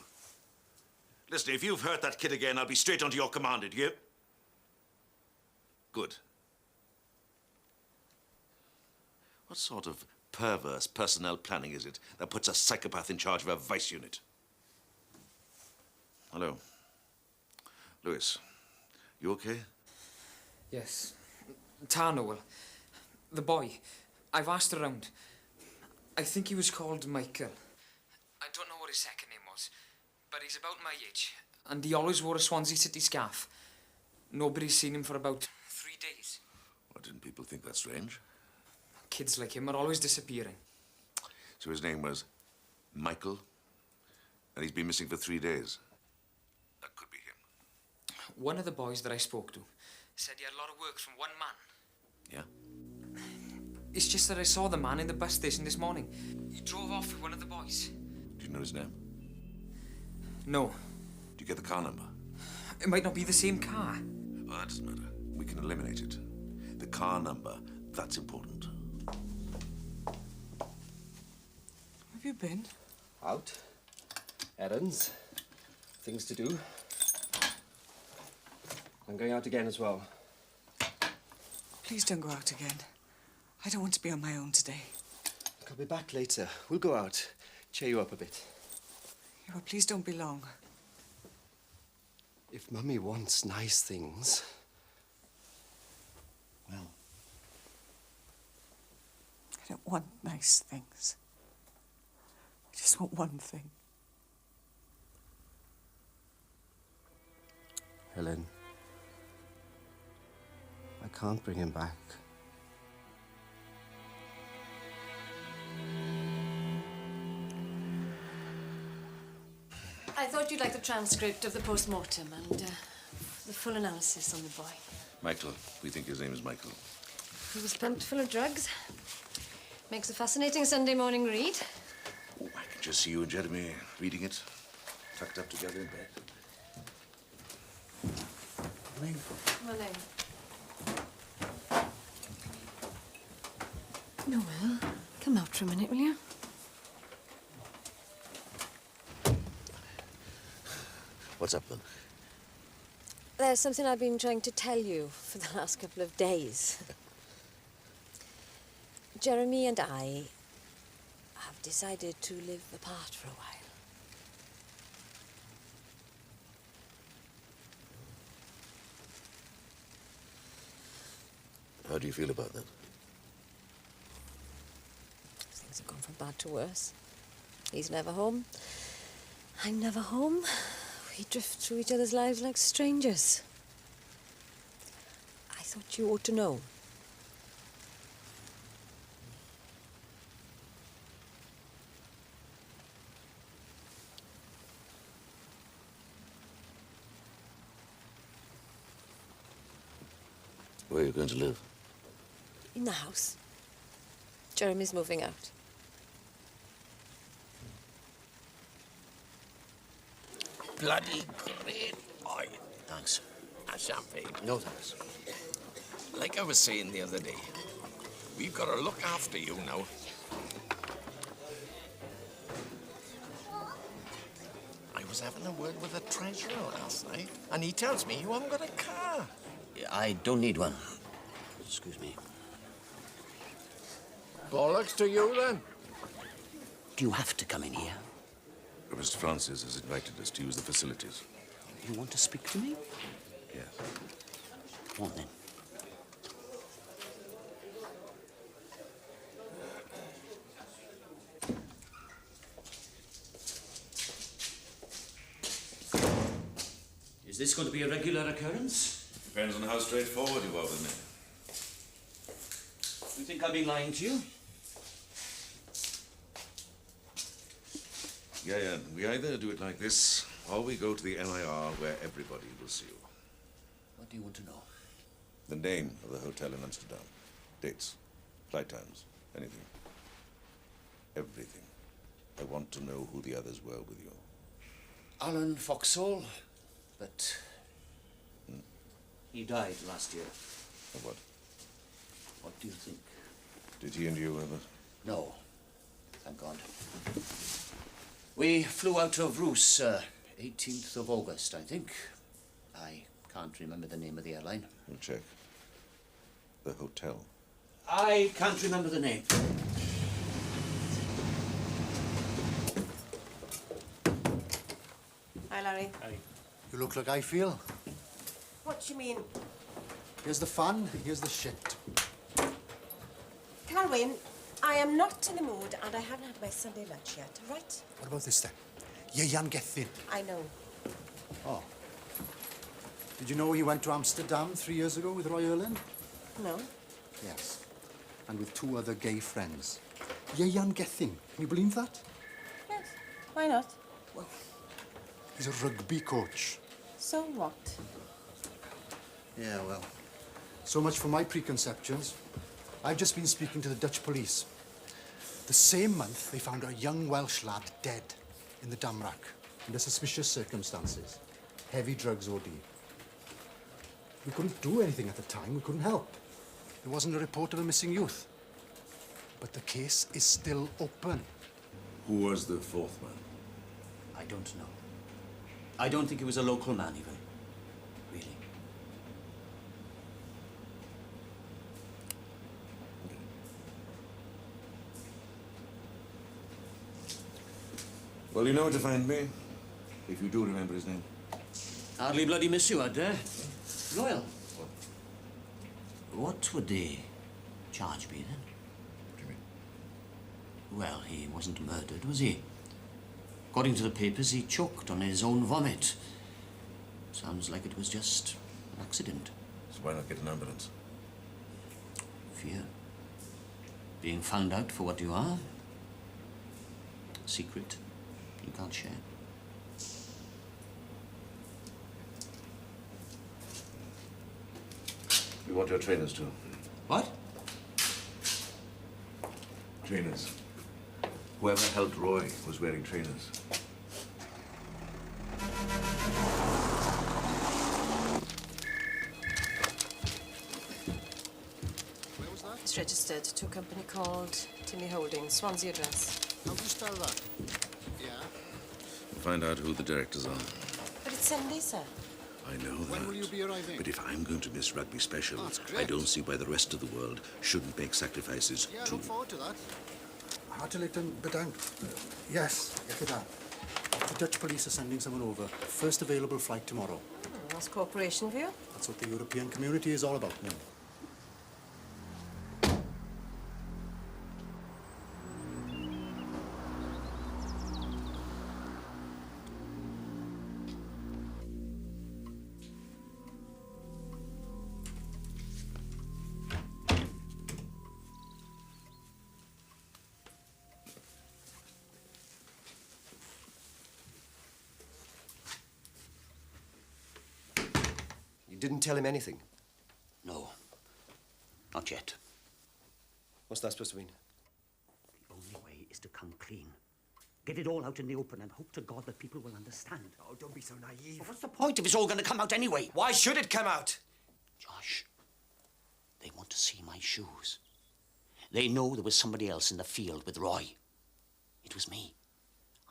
Listen, if you've hurt that kid again, I'll be straight onto your command, did you? Good. What sort of perverse personnel planning is it that puts a psychopath in charge of a vice unit? Hello. Lewis, you okay? Yes. Noel. The boy. I've asked around. I think he was called Michael. I don't know what his second name was, but he's about my age. And he always wore a Swansea City scarf. Nobody's seen him for about 3 days. Why didn't people think that strange? Kids like him are always disappearing. So his name was Michael, and he's been missing for 3 days. That could be him. One of the boys that I spoke to said he had a lot of work from one man. Yeah? It's just that I saw the man in the bus station this morning. He drove off with one of the boys. Do you know his name? No. Do you get the car number? It might not be the same car. Well, that doesn't matter. We can eliminate it. The car number, that's important. Have you been? Out. Errands. Things to do. I'm going out again as well. Please don't go out again. I don't want to be on my own today. I'll be back later. We'll go out. Cheer you up a bit. Yeah, well, please don't be long. If Mummy wants nice things, well... I don't want nice things. I just want one thing. Helen, I can't bring him back. I thought you'd like the transcript of the post-mortem and the full analysis on the boy. Michael. We think his name is Michael. He was pumped full of drugs. Makes a fascinating Sunday morning read. Oh, I can just see you and Jeremy reading it, tucked up together in bed. Come on in. Noel, come out for a minute, will you? What's up, then? There's something I've been trying to tell you for the last couple of days. Jeremy and I have decided to live apart for a while. How do you feel about that? Things have gone from bad to worse. He's never home. I'm never home. We drift through each other's lives like strangers. I thought you ought to know. Where are you going to live? In the house. Jeremy's moving out. Bloody great boy. Thanks. A champagne. No, thanks. Like I was saying the other day, we've got to look after you now. I was having a word with the treasurer last night, and he tells me you haven't got a car. I don't need one. Excuse me. Bollocks to you, then. Do you have to come in here? Mr. Francis has invited us to use the facilities. You want to speak to me? Yes. Come on, then. Is this going to be a regular occurrence? Depends on how straightforward you are with me. You think I've been lying to you? Yeah. We either do it like this, or we go to the NIR where everybody will see you. What do you want to know? The name of the hotel in Amsterdam. Dates. Flight times. Anything. Everything. I want to know who the others were with you. Alan Foxall, but he died last year. Of what? What do you think? Did he and you ever? No, thank God. We flew out of Roos, 18th of August, I think. I can't remember the name of the airline. We'll check. The hotel. I can't remember the name. Hi, Larry. Hi. You look like I feel. What do you mean? Here's the fun, here's the shit. Carwyn, I am not in the mood and I haven't had my Sunday lunch yet, all right? What about this then? Jan Gethin. I know. Oh. Did you know he went to Amsterdam 3 years ago with Roy Erland? No. Yes. And with 2 other gay friends. Ieuan Gethin. Can you believe that? Yes. Why not? He's a rugby coach. So what? Yeah, well, so much for my preconceptions. I've just been speaking to the Dutch police. The same month, they found a young Welsh lad dead in the Damrack under suspicious circumstances. Heavy drugs OD. We couldn't do anything at the time. We couldn't help. There wasn't a report of a missing youth. But the case is still open. Who was the fourth man? I don't know. I don't think he was a local man, even. Really. Well, you know where to find me, if you do remember his name. Hardly bloody miss you, had Royal. What would the charge be, then? What do you mean? Well, he wasn't murdered, was he? According to the papers, he choked on his own vomit. Sounds like it was just an accident. So why not get an ambulance? Fear. Being found out for what you are. Secret you can't share. We want your trainers too. What? Trainers. Whoever helped Roy was wearing trainers. Where was that? It's registered to a company called Timmy Holdings, Swansea address. How do you spell that? Yeah. Find out who the directors are. But it's Sunday, sir. I know that. When will you be arriving? But if I'm going to miss rugby special, That's I great. don't see why the rest of the world shouldn't make sacrifices Yeah, I too. look forward to that. Hartleton, Bedank. Yes, that. The Dutch police are sending someone over. First available flight tomorrow. That's cooperation for you. That's what the European community is all about. You didn't tell him anything? No. Not yet. What's that supposed to mean? The only way is to come clean. Get it all out in the open and hope to God that people will understand. Oh, don't be so naive. Well, what's the point if it's all going to come out anyway? Why should it come out? Josh, they want to see my shoes. They know there was somebody else in the field with Roy. It was me.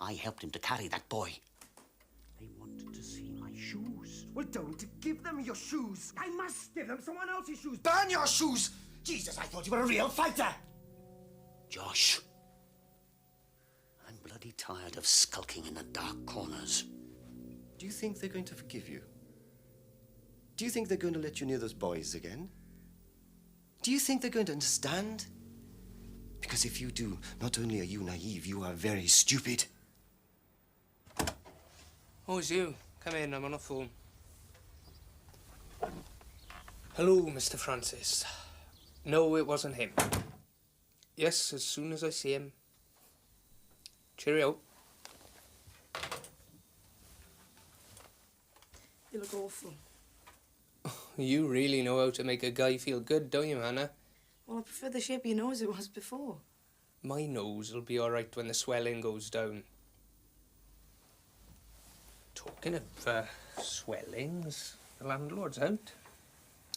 I helped him to carry that boy. They want to see my shoes. Well, don't give them your shoes. I must give them someone else's shoes. Burn your shoes! Jesus, I thought you were a real fighter. Josh, I'm bloody tired of skulking in the dark corners. Do you think they're going to forgive you? Do you think they're going to let you near those boys again? Do you think they're going to understand? Because if you do, not only are you naive, you are very stupid. Oh, it's you. Come in, I'm on a phone. Hello, Mr. Francis. No, it wasn't him. Yes, as soon as I see him. Cheerio. You look awful. You really know how to make a guy feel good, don't you, Hannah? Well, I prefer the shape of your nose it was before. My nose will be all right when the swelling goes down. Talking of swellings, the landlord's out.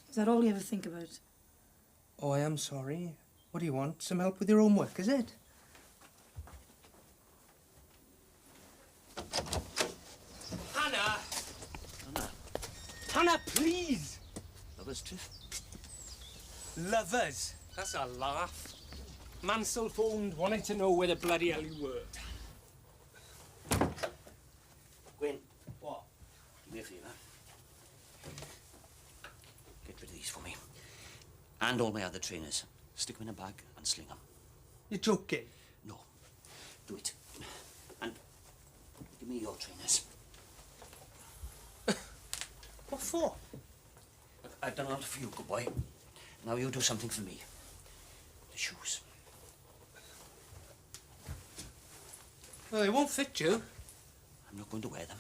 Is that all you ever think about? Oh, I am sorry. What do you want? Some help with your homework, is it? Hannah! Hannah, please! Lovers, Tiff? Lovers? That's a laugh. Mansell phoned, wanted to know where the bloody hell you were. Gwen. What? Do me a favour. Get rid of these for me. And all my other trainers. Stick them in a bag and sling them. You're joking? No. Do it. And give me your trainers. What for? Look, I've done a lot for you, good boy. Now you do something for me. The shoes. Well, they won't fit you. I'm not going to wear them.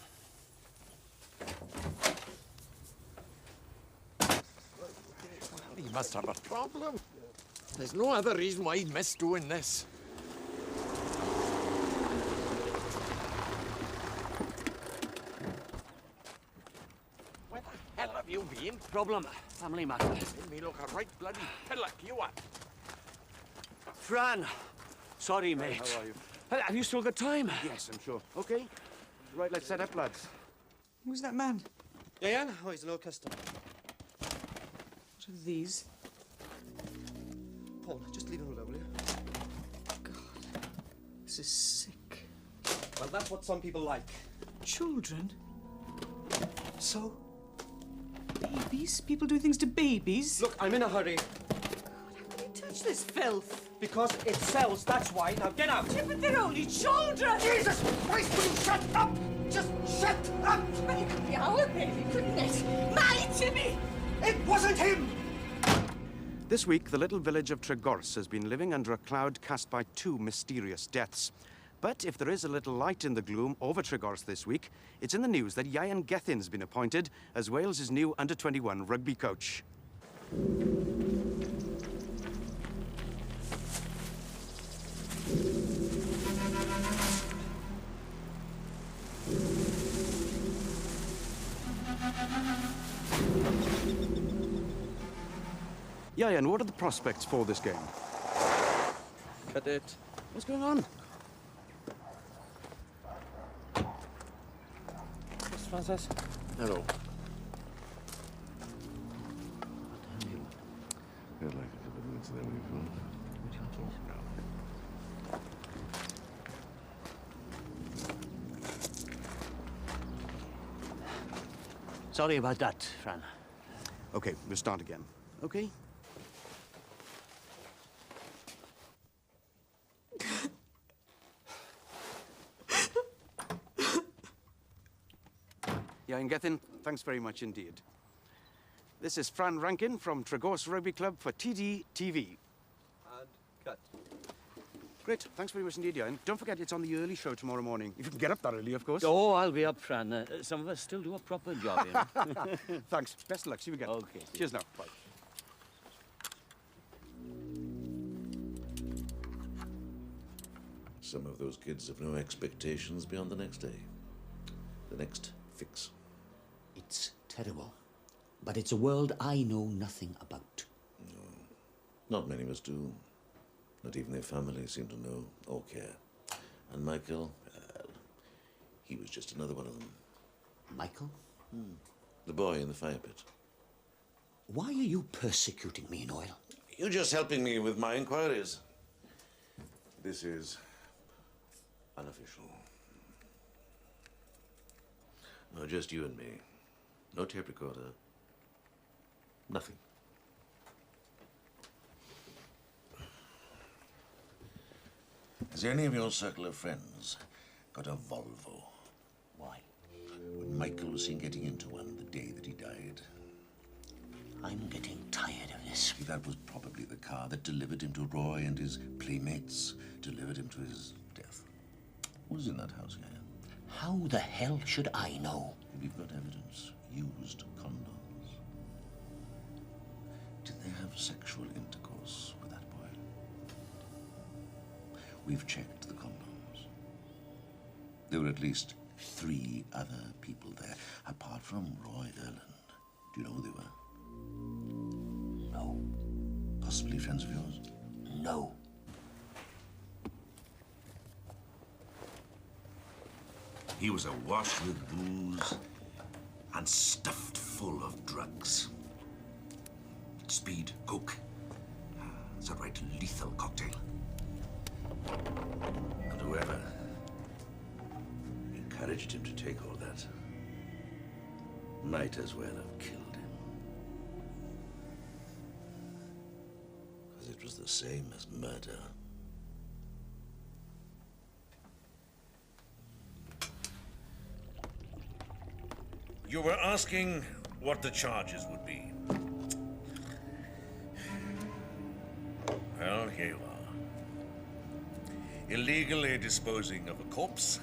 He must have a problem. There's no other reason why he'd miss doing this. Where the hell have you been? Problem. Family matter. Made me look a right bloody pillock, you are. Fran. Sorry, mate. How are you? Have you still got time? Yes, I'm sure. Okay. Right, let's set up, lads. Who's that man? Yeah, oh, he's an old customer. What are these? Paul, just leave him alone, will you? God, this is sick. Well, that's what some people like. Children? So? Babies? People do things to babies? Look, I'm in a hurry. How can you touch this filth? Because it sells, that's why. Now get out! Yeah, but they're only children! Jesus Christ, will you shut up? Just shut up! Well, it could be our baby, couldn't it? My Timmy! It wasn't him! This week, the little village of Tregorse has been living under a cloud cast by 2 mysterious deaths. But if there is a little light in the gloom over Tregorse this week, it's in the news that Ian Gethin's been appointed as Wales' new under-21 rugby coach. Ian, what are the prospects for this game? Cut it. What's going on? Yes, Francis? Hello. I'd like a couple of minutes there when you phone. Sorry about that, Fran. Okay, we'll start again. Okay? Ian Gethin, thanks very much indeed. This is Fran Rankin from Tregorse Rugby Club for TD TV. And cut. Great, thanks very much indeed, Ian. Don't forget it's on the early show tomorrow morning. If you can get up that early, of course. Oh, I'll be up, Fran. Some of us still do a proper job, you know. Thanks. Best of luck. See you again. Okay. Cheers now. Bye. Some of those kids have no expectations beyond the next day. The next fix. It's terrible. But it's a world I know nothing about. No, not many of us do. Not even their families seem to know or care. And Michael, well, he was just another one of them. Michael? The boy in the fire pit. Why are you persecuting me, Noel? You're just helping me with my inquiries. This is unofficial. No, just you and me. No tape recorder. Nothing. Has any of your circle of friends got a Volvo? Why? When Michael was seen getting into one the day that he died. I'm getting tired of this. That was probably the car that delivered him to Roy and his playmates, delivered him to his death. Who was in that house, Ian? How the hell should I know? We've got evidence. Used condoms. Did they have sexual intercourse with that boy? We've checked the condoms. There were at least 3 other people there, apart from Roy Erland. Do you know who they were? No. Possibly friends of yours? No. He was awash with booze and stuffed full of drugs. Speed, coke. It's a right lethal cocktail. And whoever encouraged him to take all that might as well have killed him. Because it was the same as murder. You were asking what the charges would be. Well, here you are. illegally disposing of a corpse,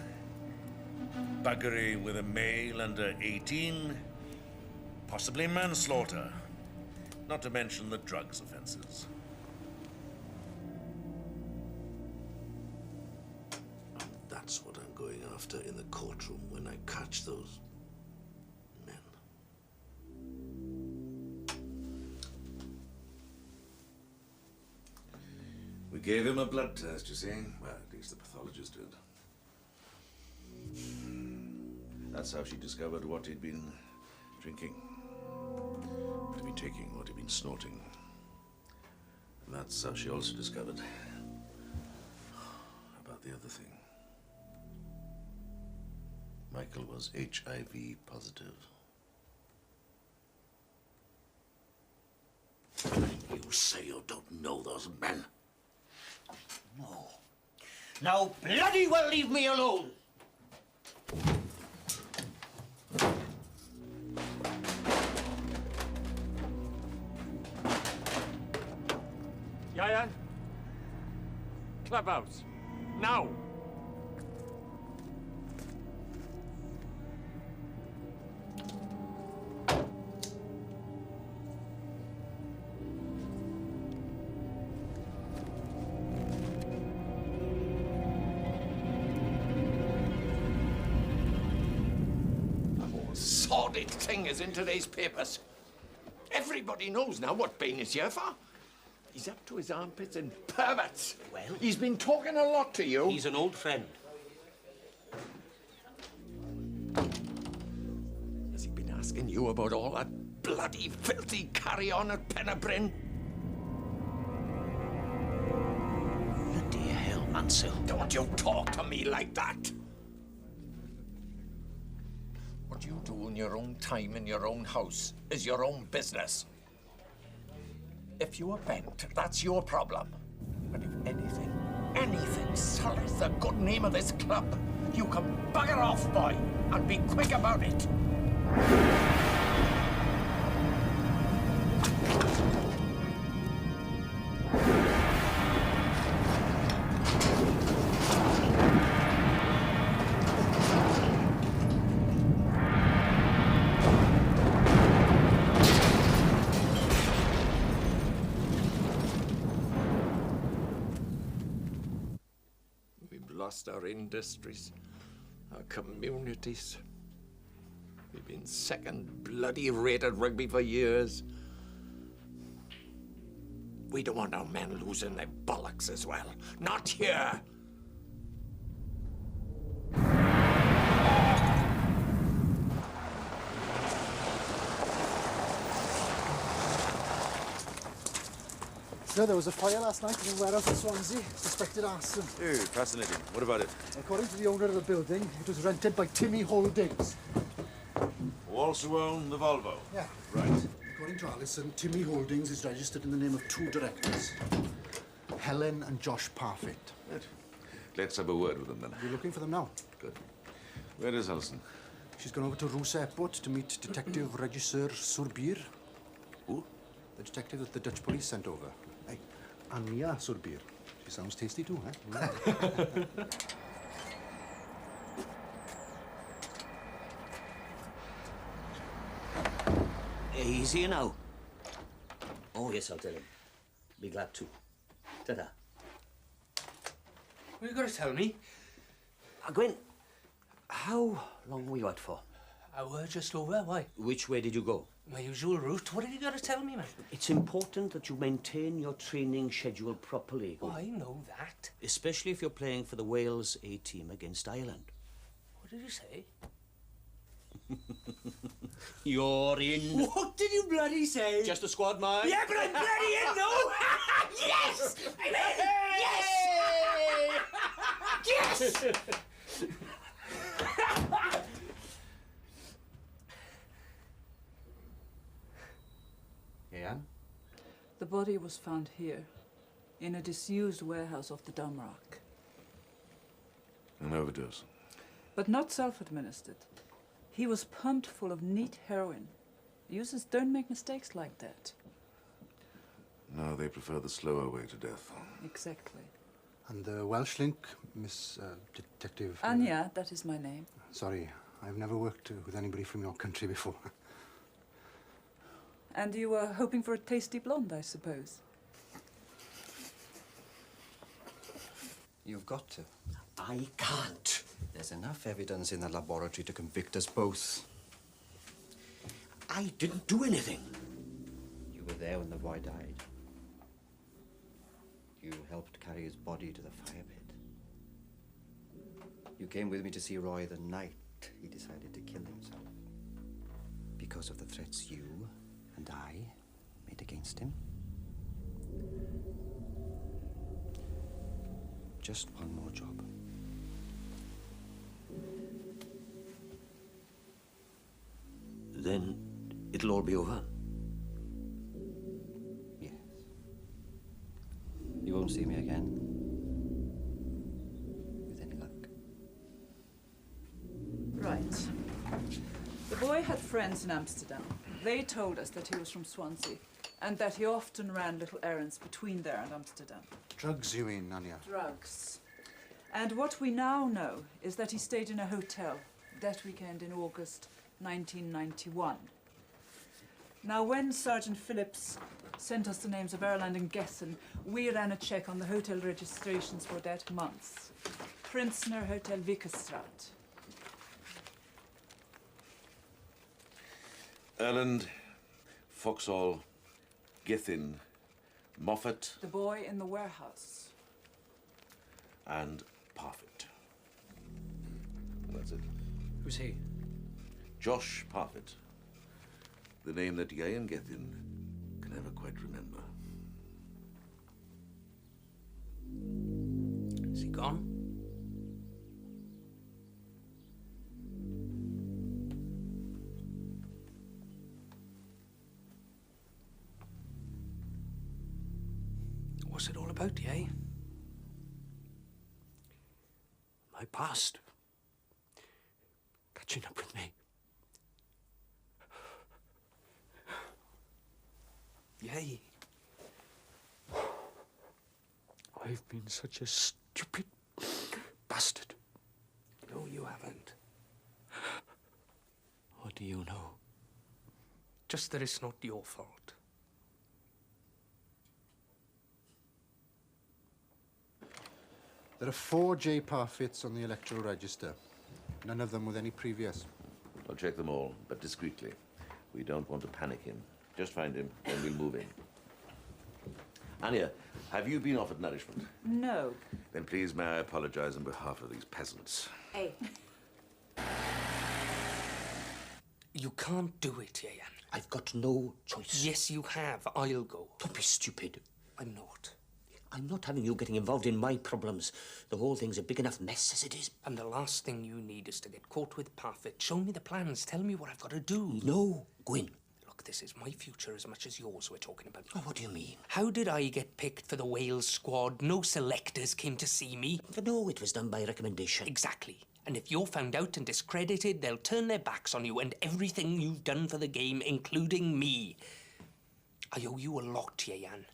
buggery with a male under 18, possibly manslaughter, not to mention the drugs offenses. And that's what I'm going after in the courtroom when I catch those men. We gave him a blood test, you see. Well, at least the pathologist did. That's how she discovered what he'd been drinking, what he'd been taking, what he'd been snorting. And that's how she also discovered about the other thing. Michael was HIV positive. You say you don't know those men? No. Now bloody well leave me alone! Ian? Clubhouse. Now! Sordid thing is in today's papers. Everybody knows now what Bain is here for. He's up to his armpits in perverts. Well? He's been talking a lot to you. He's an old friend. Has he been asking you about all that bloody filthy carry-on at Pennebryn? Bloody hell, Mansell. Don't you talk to me like that. What you do in your own time in your own house is your own business. If you are bent, that's your problem. But if anything sullies the good name of this club, you can bugger off, boy, and be quick about it. Lost our industries, our communities. We've been second bloody rate at rugby for years. We don't want our men losing their bollocks as well. Not here. Sir, there was a fire last night in a warehouse in Swansea. Suspected arson. Hey, fascinating. What about it? According to the owner of the building, it was rented by Timmy Holdings. Who also own the Volvo? Yeah. Right. According to Alison, Timmy Holdings is registered in the name of two directors, Helen and Josh Parfit. Good. Let's have a word with them then. You're looking for them now? Good. Where is Alison? She's gone over to Roos Airport to meet Detective Regisseur Surbir. Who? The detective that the Dutch police sent over. Hey, Ania Surbir. She sounds tasty too, huh? He's here now. Oh, yes, I'll tell him. Be glad to. Ta-da. What are you going to tell me? Gwen, how long were you out for? Hour just over, why? Which way did you go? My usual route. What have you got to tell me, man? It's important that you maintain your training schedule properly. Oh, I know that. Especially if you're playing for the Wales A team against Ireland. What did you say? You're in. What did you bloody say? Just the squad, Mike. Yeah, but I'm bloody in, no! Yes! I'm in! Yes! Yeah? The body was found here, in a disused warehouse off the Damrock. An overdose. But not self-administered. He was pumped full of neat heroin. Users don't make mistakes like that. No, they prefer the slower way to death. Exactly. And the Welsh link, Miss Detective... Anya, that is my name. Sorry, I've never worked with anybody from your country before. And you were hoping for a tasty blonde, I suppose? You've got to. I can't. There's enough evidence in the laboratory to convict us both. I didn't do anything. You were there when the boy died. You helped carry his body to the fire pit. You came with me to see Roy the night he decided to kill himself. Because of the threats you and I made against him. Just one more job. Then it'll all be over. Yes. You won't see me again. With any luck. Right. The boy had friends in Amsterdam. They told us that he was from Swansea and that he often ran little errands between there and Amsterdam. Drugs, you mean, Anya? Drugs. And what we now know is that he stayed in a hotel that weekend in August 1991. Now, when Sergeant Phillips sent us the names of Erland and Gessen, we ran a check on the hotel registrations for that month. Prinsner Hotel Vickerstraat. Erland, Foxhall, Gethin, Moffat, The boy in the warehouse. and Parfitt. That's it. Who's he? Josh Parfitt. The name that Ian Gethin can never quite remember. Is he gone? What's it all about, eh? My past. Catching up with me. Yay. I've been such a stupid bastard. No, you haven't. What do you know? Just that it's not your fault. There are 4 J. Parfitts on the electoral register. None of them with any previous. I'll check them all, but discreetly. We don't want to panic him. Just find him, then we'll move in. Anya, have you been offered nourishment? No. Then please may I apologize on behalf of these peasants. Hey. You can't do it, Ian. I've got no choice. Yes, you have. I'll go. Don't be stupid. I'm not. I'm not having you getting involved in my problems. The whole thing's a big enough mess as it is. And the last thing you need is to get caught with Parfitt. Show me the plans. Tell me what I've got to do. No, go in. Look, this is my future as much as yours we're talking about. Oh, what do you mean? How did I get picked for the Wales squad? No selectors came to see me. No, it was done by recommendation. Exactly. And if you're found out and discredited, they'll turn their backs on you and everything you've done for the game, including me. I owe you a lot, Ian.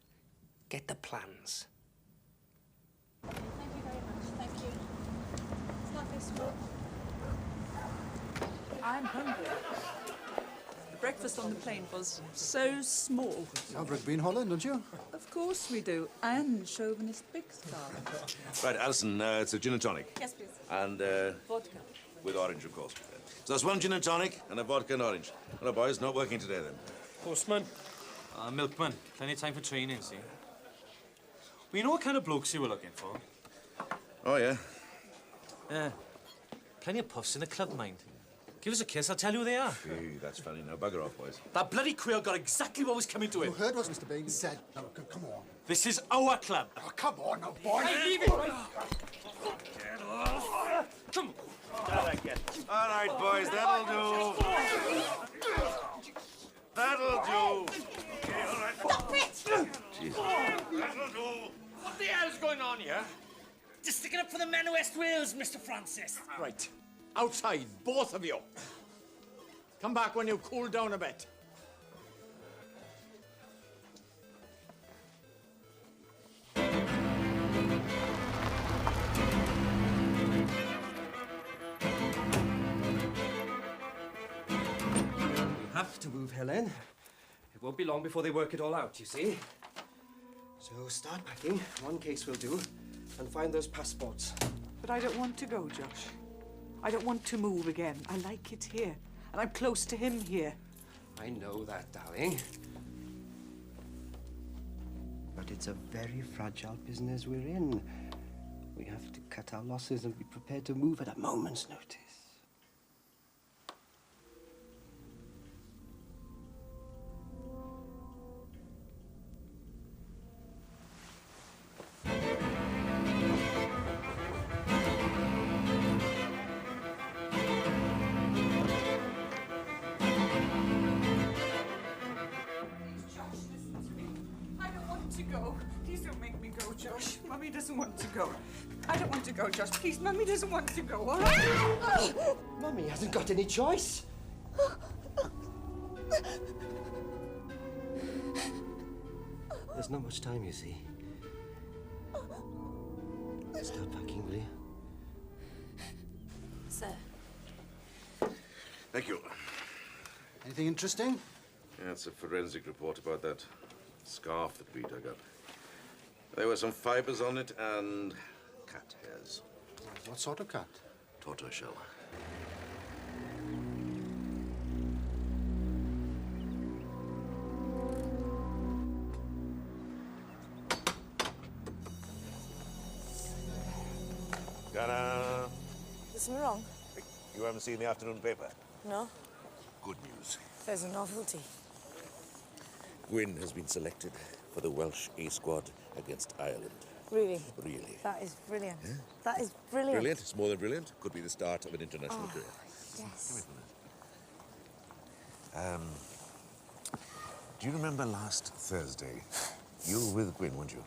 Get the plans. Thank you very much. Thank you. It's not this one. I'm hungry. The breakfast on the plane was so small. Have rugby in Holland, don't you? Of course we do. And chauvinist big star. Right, Alison, it's a gin and tonic. Yes, please. And, Vodka. with orange, of course. So that's 1 gin and tonic and a vodka and orange. Hello, boys. Not working today, then. Postman. Milkman. Plenty of time for training, see? Well, you know what kind of blokes you were looking for? Oh, yeah? Yeah. Plenty of puffs in the club, mind. Give us a kiss, I'll tell you who they are. Gee, that's funny. Now, bugger off, boys. That bloody queer got exactly what was coming to him. You heard what Mr. Baines said. No, come on. This is our club. Oh, come on now, boy. Hey, leave it, right? Get off. Come on. All right, boys, that'll do. That'll do. Okay, all right. Stop it! Jesus. That'll do. What the hell's going on here? Just sticking up for the men of West Wales, Mr. Francis. Right. Outside, both of you. Come back when you've cooled down a bit. to move, Helen. It won't be long before they work it all out, you see. So start packing, one case will do, and find those passports. But I don't want to go, Josh. I don't want to move again. I like it here, and I'm close to him here. I know that, darling. But it's a very fragile business we're in. We have to cut our losses and be prepared to move at a moment's notice. Josh. Mummy doesn't want to go. I don't want to go, Josh. Please, Mummy doesn't want to go, all right? Mummy hasn't got any choice. There's not much time, you see. Start packing, will you? Sir. Thank you. Anything interesting? Yeah, it's a forensic report about that scarf that we dug up. There were some fibers on it and cat hairs. What sort of cat? Tortoiseshell. Ta-da! Is something wrong? You haven't seen the afternoon paper? No. Good news. There's a novelty. Gwyn has been selected for the Welsh A squad against Ireland. Really? Really. That is brilliant. That is brilliant. Brilliant. It's more than brilliant. Could be the start of an international career. Yes. Do you remember last Thursday? You were with Gwyn, weren't you?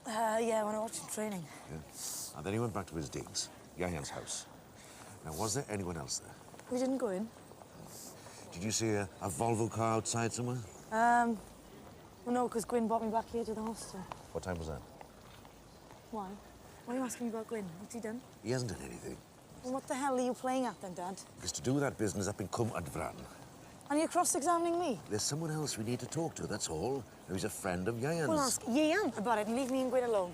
Yeah, when I watched him training. Yeah. And then he went back to his digs, Yayan's house. Now, was there anyone else there? We didn't go in. Did you see a Volvo car outside somewhere? Well, no, because Gwyn brought me back here to the hostel. What time was that? Why? Why are you asking me about Gwyn? What's he done? He hasn't done anything. Well, what the hell are you playing at then, Dad? Because to do that business up in Cwm Adfran, And you're cross-examining me? there's someone else we need to talk to, that's all. Who's a friend of Yayan's. Well, ask Ian about it and leave me and Gwyn alone.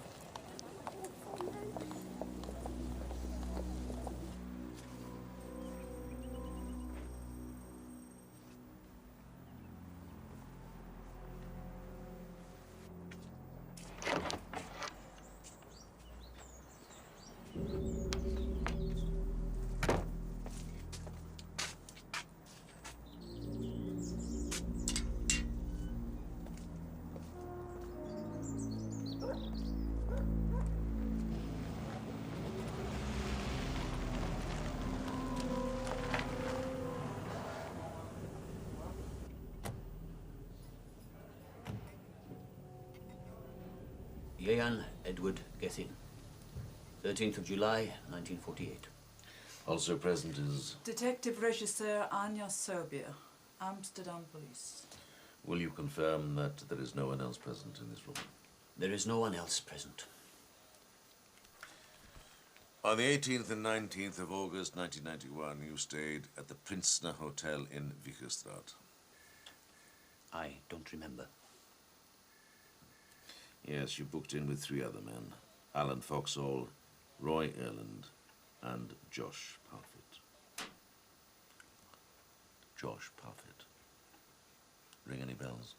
Yayan Edward Gethin, 13th of July, 1948. Also present is... Detective Regisseur Anja Serbia, Amsterdam Police. Will you confirm that there is no one else present in this room? There is no one else present. On the 18th and 19th of August 1991, you stayed at the Prinsner Hotel in Vikerstraat. I don't remember. Yes, you booked in with 3 other men. Alan Foxall, Roy Erland, and Josh Parfitt. Josh Parfitt. Ring any bells?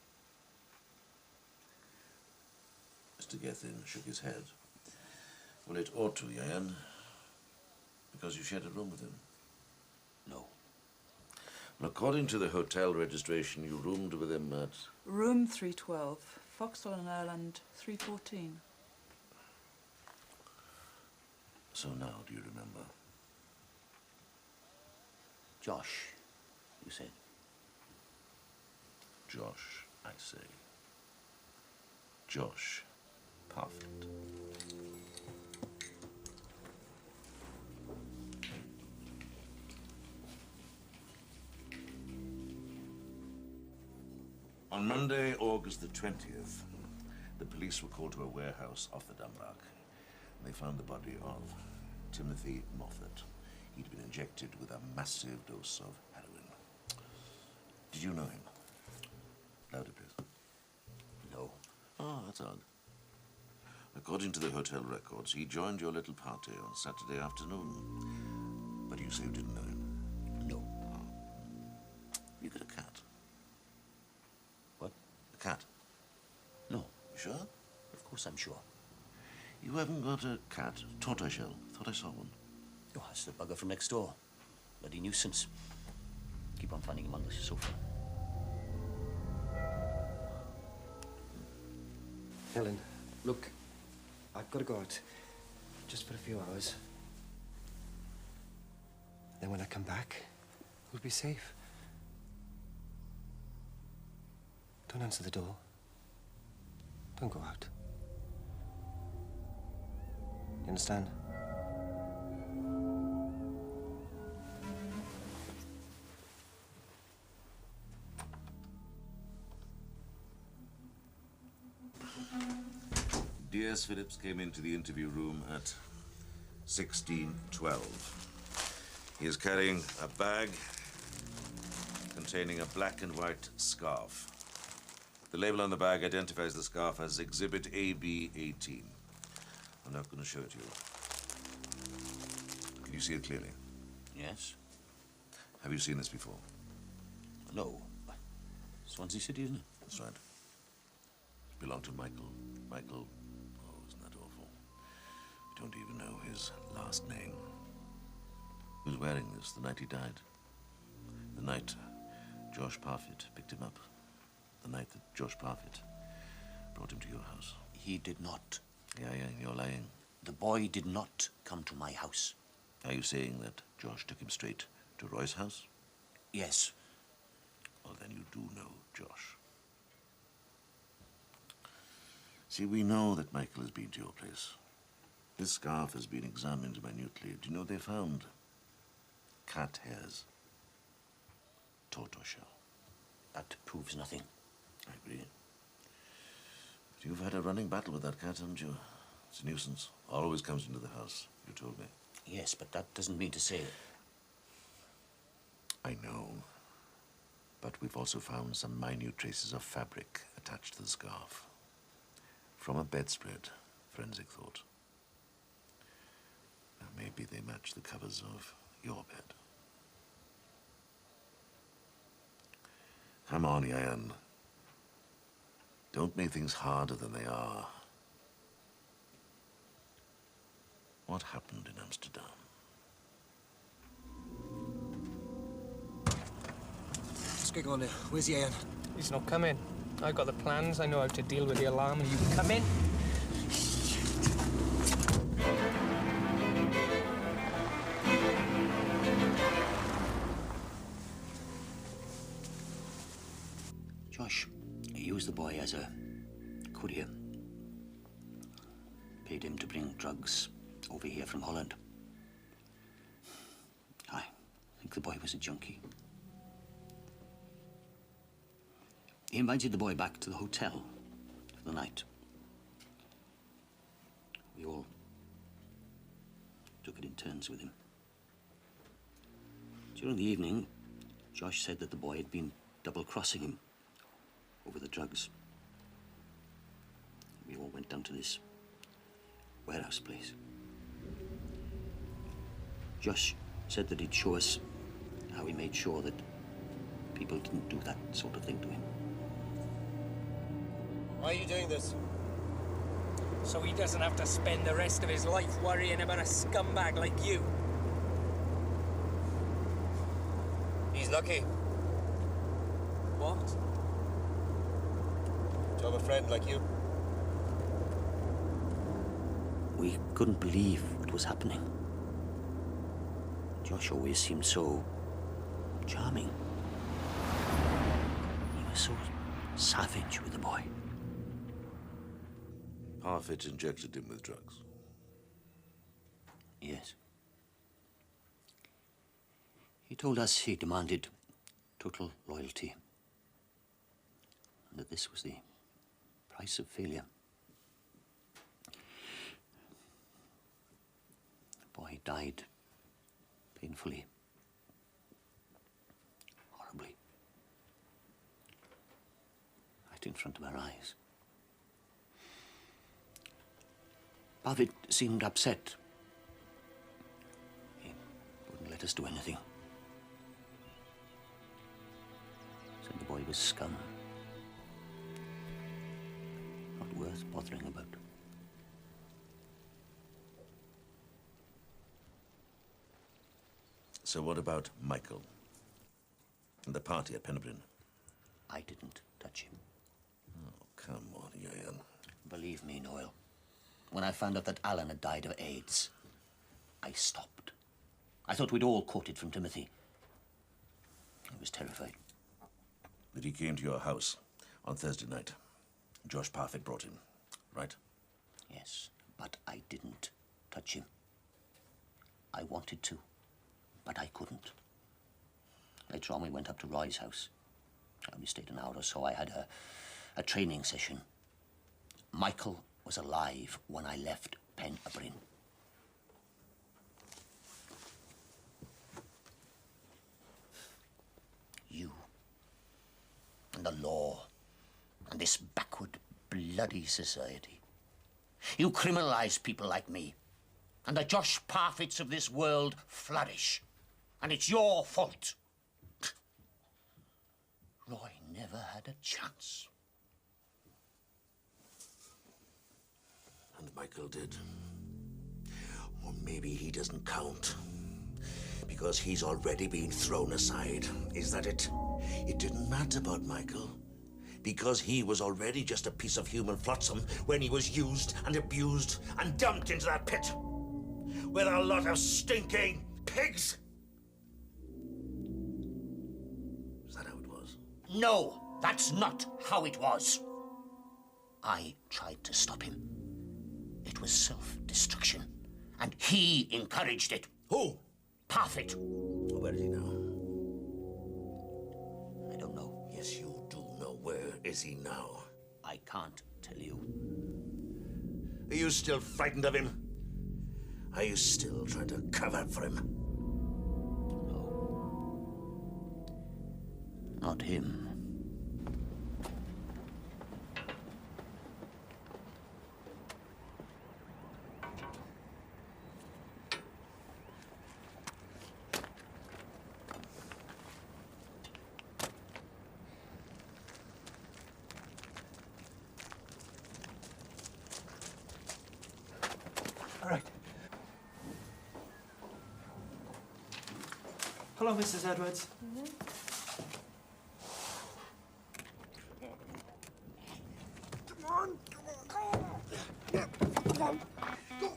Mr. Gethin shook his head. Well, it ought to, Yayan. Because you shared a room with him. No. Well, according to the hotel registration, you roomed with him at... Room 312, Foxhall and Ireland, 314. So now, do you remember? Josh, you said. Josh, I say. Josh Parfitt. On Monday, August the 20th, the police were called to a warehouse off the Damrak. They found the body of Timothy Moffat. He'd been injected with a massive dose of heroin. Did you know him? Louder, please. No. Oh, that's odd. According to the hotel records, he joined your little party on Saturday afternoon. But you say you didn't know him? No. You got a cat? What? A cat? No. You sure? Of course I'm sure. You haven't got a cat? Tortoiseshell? Thought I saw one. Oh, that's the bugger from next door. Bloody nuisance. Keep on finding him on the sofa. Helen, look, I've got to go out. Just for a few hours. Then when I come back, we'll be safe. Don't answer the door. Don't go out. You understand? D.S. Phillips came into the interview room at 16:12. He is carrying a bag containing a black and white scarf. The label on the bag identifies the scarf as Exhibit AB-18. I'm not going to show it to you. Can you see it clearly? Yes. Have you seen this before? No. Swansea City, isn't it? That's right. It belonged to Michael. Michael, oh, isn't that awful? I don't even know his last name. He was wearing this the night he died. The night Josh Parfitt picked him up. The night that Josh Parfitt brought him to your house. He did not. Yeah, you're lying. The boy did not come to my house. Are you saying that Josh took him straight to Roy's house? Yes. Well, then you do know Josh. See, we know that Michael has been to your place. This scarf has been examined minutely. Do you know they found cat hairs? Tortoiseshell. That proves nothing. I agree. But you've had a running battle with that cat, haven't you? It's a nuisance. Always comes into the house, you told me. Yes, but that doesn't mean to say... I know. But we've also found some minute traces of fabric attached to the scarf. From a bedspread, forensic thought. Now, maybe they match the covers of your bed. Come on, Ian. Don't make things harder than they are. What happened in Amsterdam? What's going on there? Where's Ian? He's not coming. I've got the plans. I know how to deal with the alarm, and you come in. Josh used the boy as a courier. Paid him to bring drugs over here from Holland. I think the boy was a junkie. He invited the boy back to the hotel for the night. We all took it in turns with him. During the evening, Josh said that the boy had been double-crossing him over the drugs. We all went down to this warehouse place. Josh said that he'd show us how he made sure that people didn't do that sort of thing to him. Why are you doing this? So he doesn't have to spend the rest of his life worrying about a scumbag like you. He's lucky. What? To have a friend like you. We couldn't believe what was happening. Josh always seemed so charming. He was so savage with the boy. Parfitt injected him with drugs. Yes. He told us he demanded total loyalty, and that this was the price of failure. The boy died painfully, horribly. right in front of our eyes. Parfit seemed upset. He wouldn't let us do anything. Said the boy was scum. Not worth bothering about. So what about Michael? And the party at Penryn? I didn't touch him. Oh, come on, Ian. Believe me, Noel. When I found out that Alan had died of AIDS, I stopped. I thought we'd all caught it from Timothy. I was terrified. But he came to your house on Thursday night. Josh Parfit brought him, right? Yes, but I didn't touch him. I wanted to, but I couldn't. Later on, we went up to Roy's house. I only stayed an hour or so. I had a training session. Michael was alive when I left Penryn. You and the law and this backward, bloody society. You criminalize people like me, and the Josh Parfits of this world flourish. And it's your fault. Roy never had a chance. And Michael did. Or maybe he doesn't count. Because he's already been thrown aside. Is that it? It didn't matter about Michael. Because he was already just a piece of human flotsam when he was used and abused and dumped into that pit. With a lot of stinking pigs. Is that how it was? No, that's not how it was. I tried to stop him. It was self-destruction. And he encouraged it. Who? Parfit. Where is he now? I don't know. Yes, you do know. Where is he now? I can't tell you. Are you still frightened of him? Are you still trying to cover up for him? No. Not him. All right. Hello, Mrs. Edwards. Come on, come on. Yeah, come on. Go.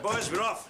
Right, boys, we're off.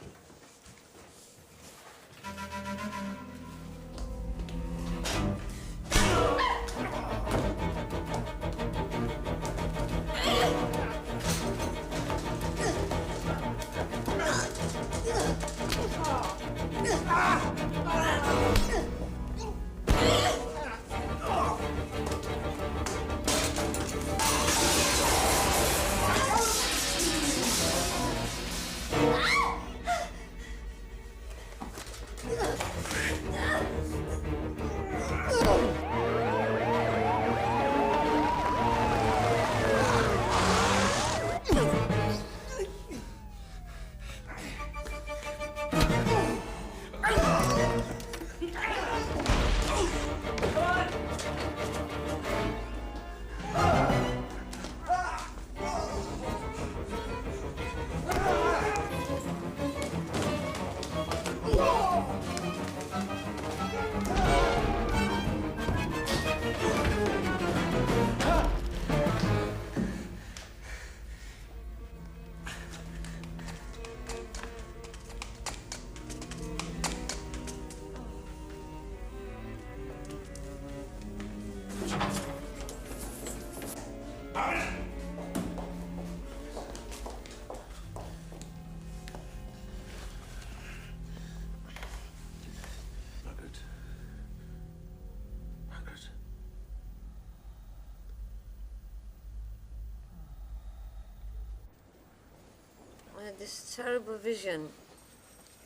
I had this terrible vision,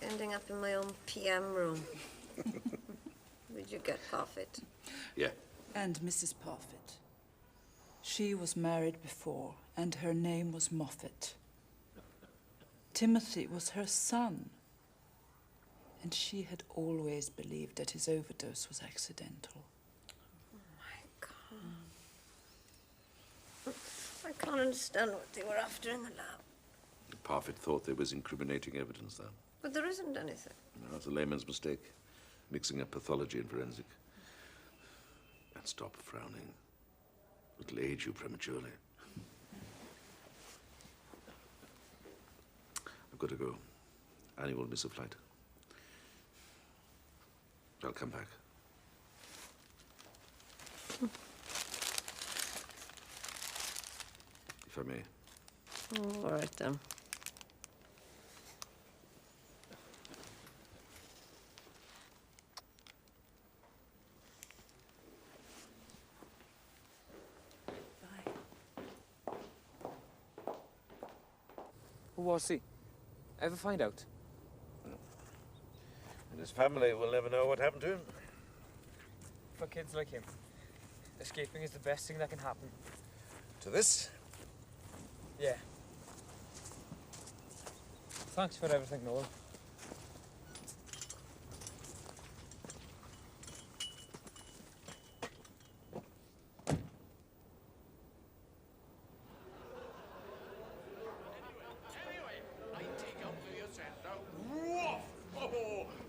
ending up in my own PM room. Did you get Parfit? Yeah. And Mrs. Parfit. She was married before, and her name was Moffat. Timothy was her son. And she had always believed that his overdose was accidental. Oh, my God. I can't understand what they were after in the lab. Parfit thought there was incriminating evidence there. But there isn't anything. No, it's a layman's mistake, mixing up pathology and forensic. And stop frowning. It'll age you prematurely. I've got to go. Annie will miss a flight. I'll come back. If I may. Oh, all right, then. Who was he? Ever find out? And his family will never know what happened to him. For kids like him, escaping is the best thing that can happen. To this? Yeah. Thanks for everything, Noel.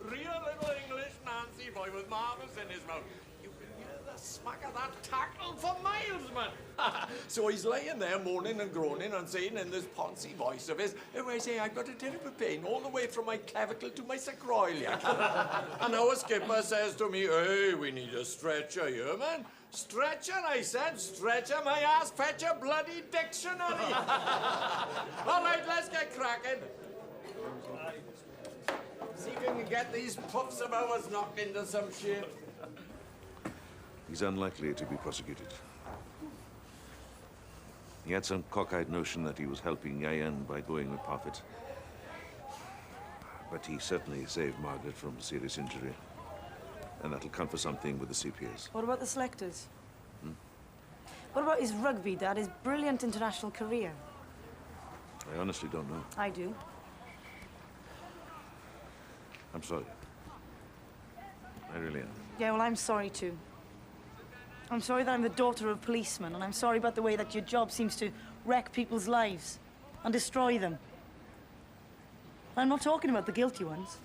Real little English Nancy boy with marbles in his mouth. You can hear the smack of that tackle for miles, man. So he's laying there moaning and groaning and saying in this poncy voice of his, I say, I've got a terrible pain all the way from my clavicle to my sacroiliac. And our skipper says to me, hey, we need a stretcher here, man. Stretcher, I said. Stretcher, my ass, fetch a bloody dictionary. All right, let's get cracking. See if we can get these puffs of ours knocked into some shape. He's unlikely to be prosecuted. He had some cockeyed notion that he was helping Yayan by going with Parfit. But he certainly saved Margaret from serious injury. And that'll count for something with the CPS. What about the selectors? What about his rugby, Dad? His brilliant international career? I honestly don't know. I do. I'm sorry. I really am. Yeah, well, I'm sorry too. I'm sorry that I'm the daughter of a policeman, and I'm sorry about the way that your job seems to wreck people's lives and destroy them. I'm not talking about the guilty ones.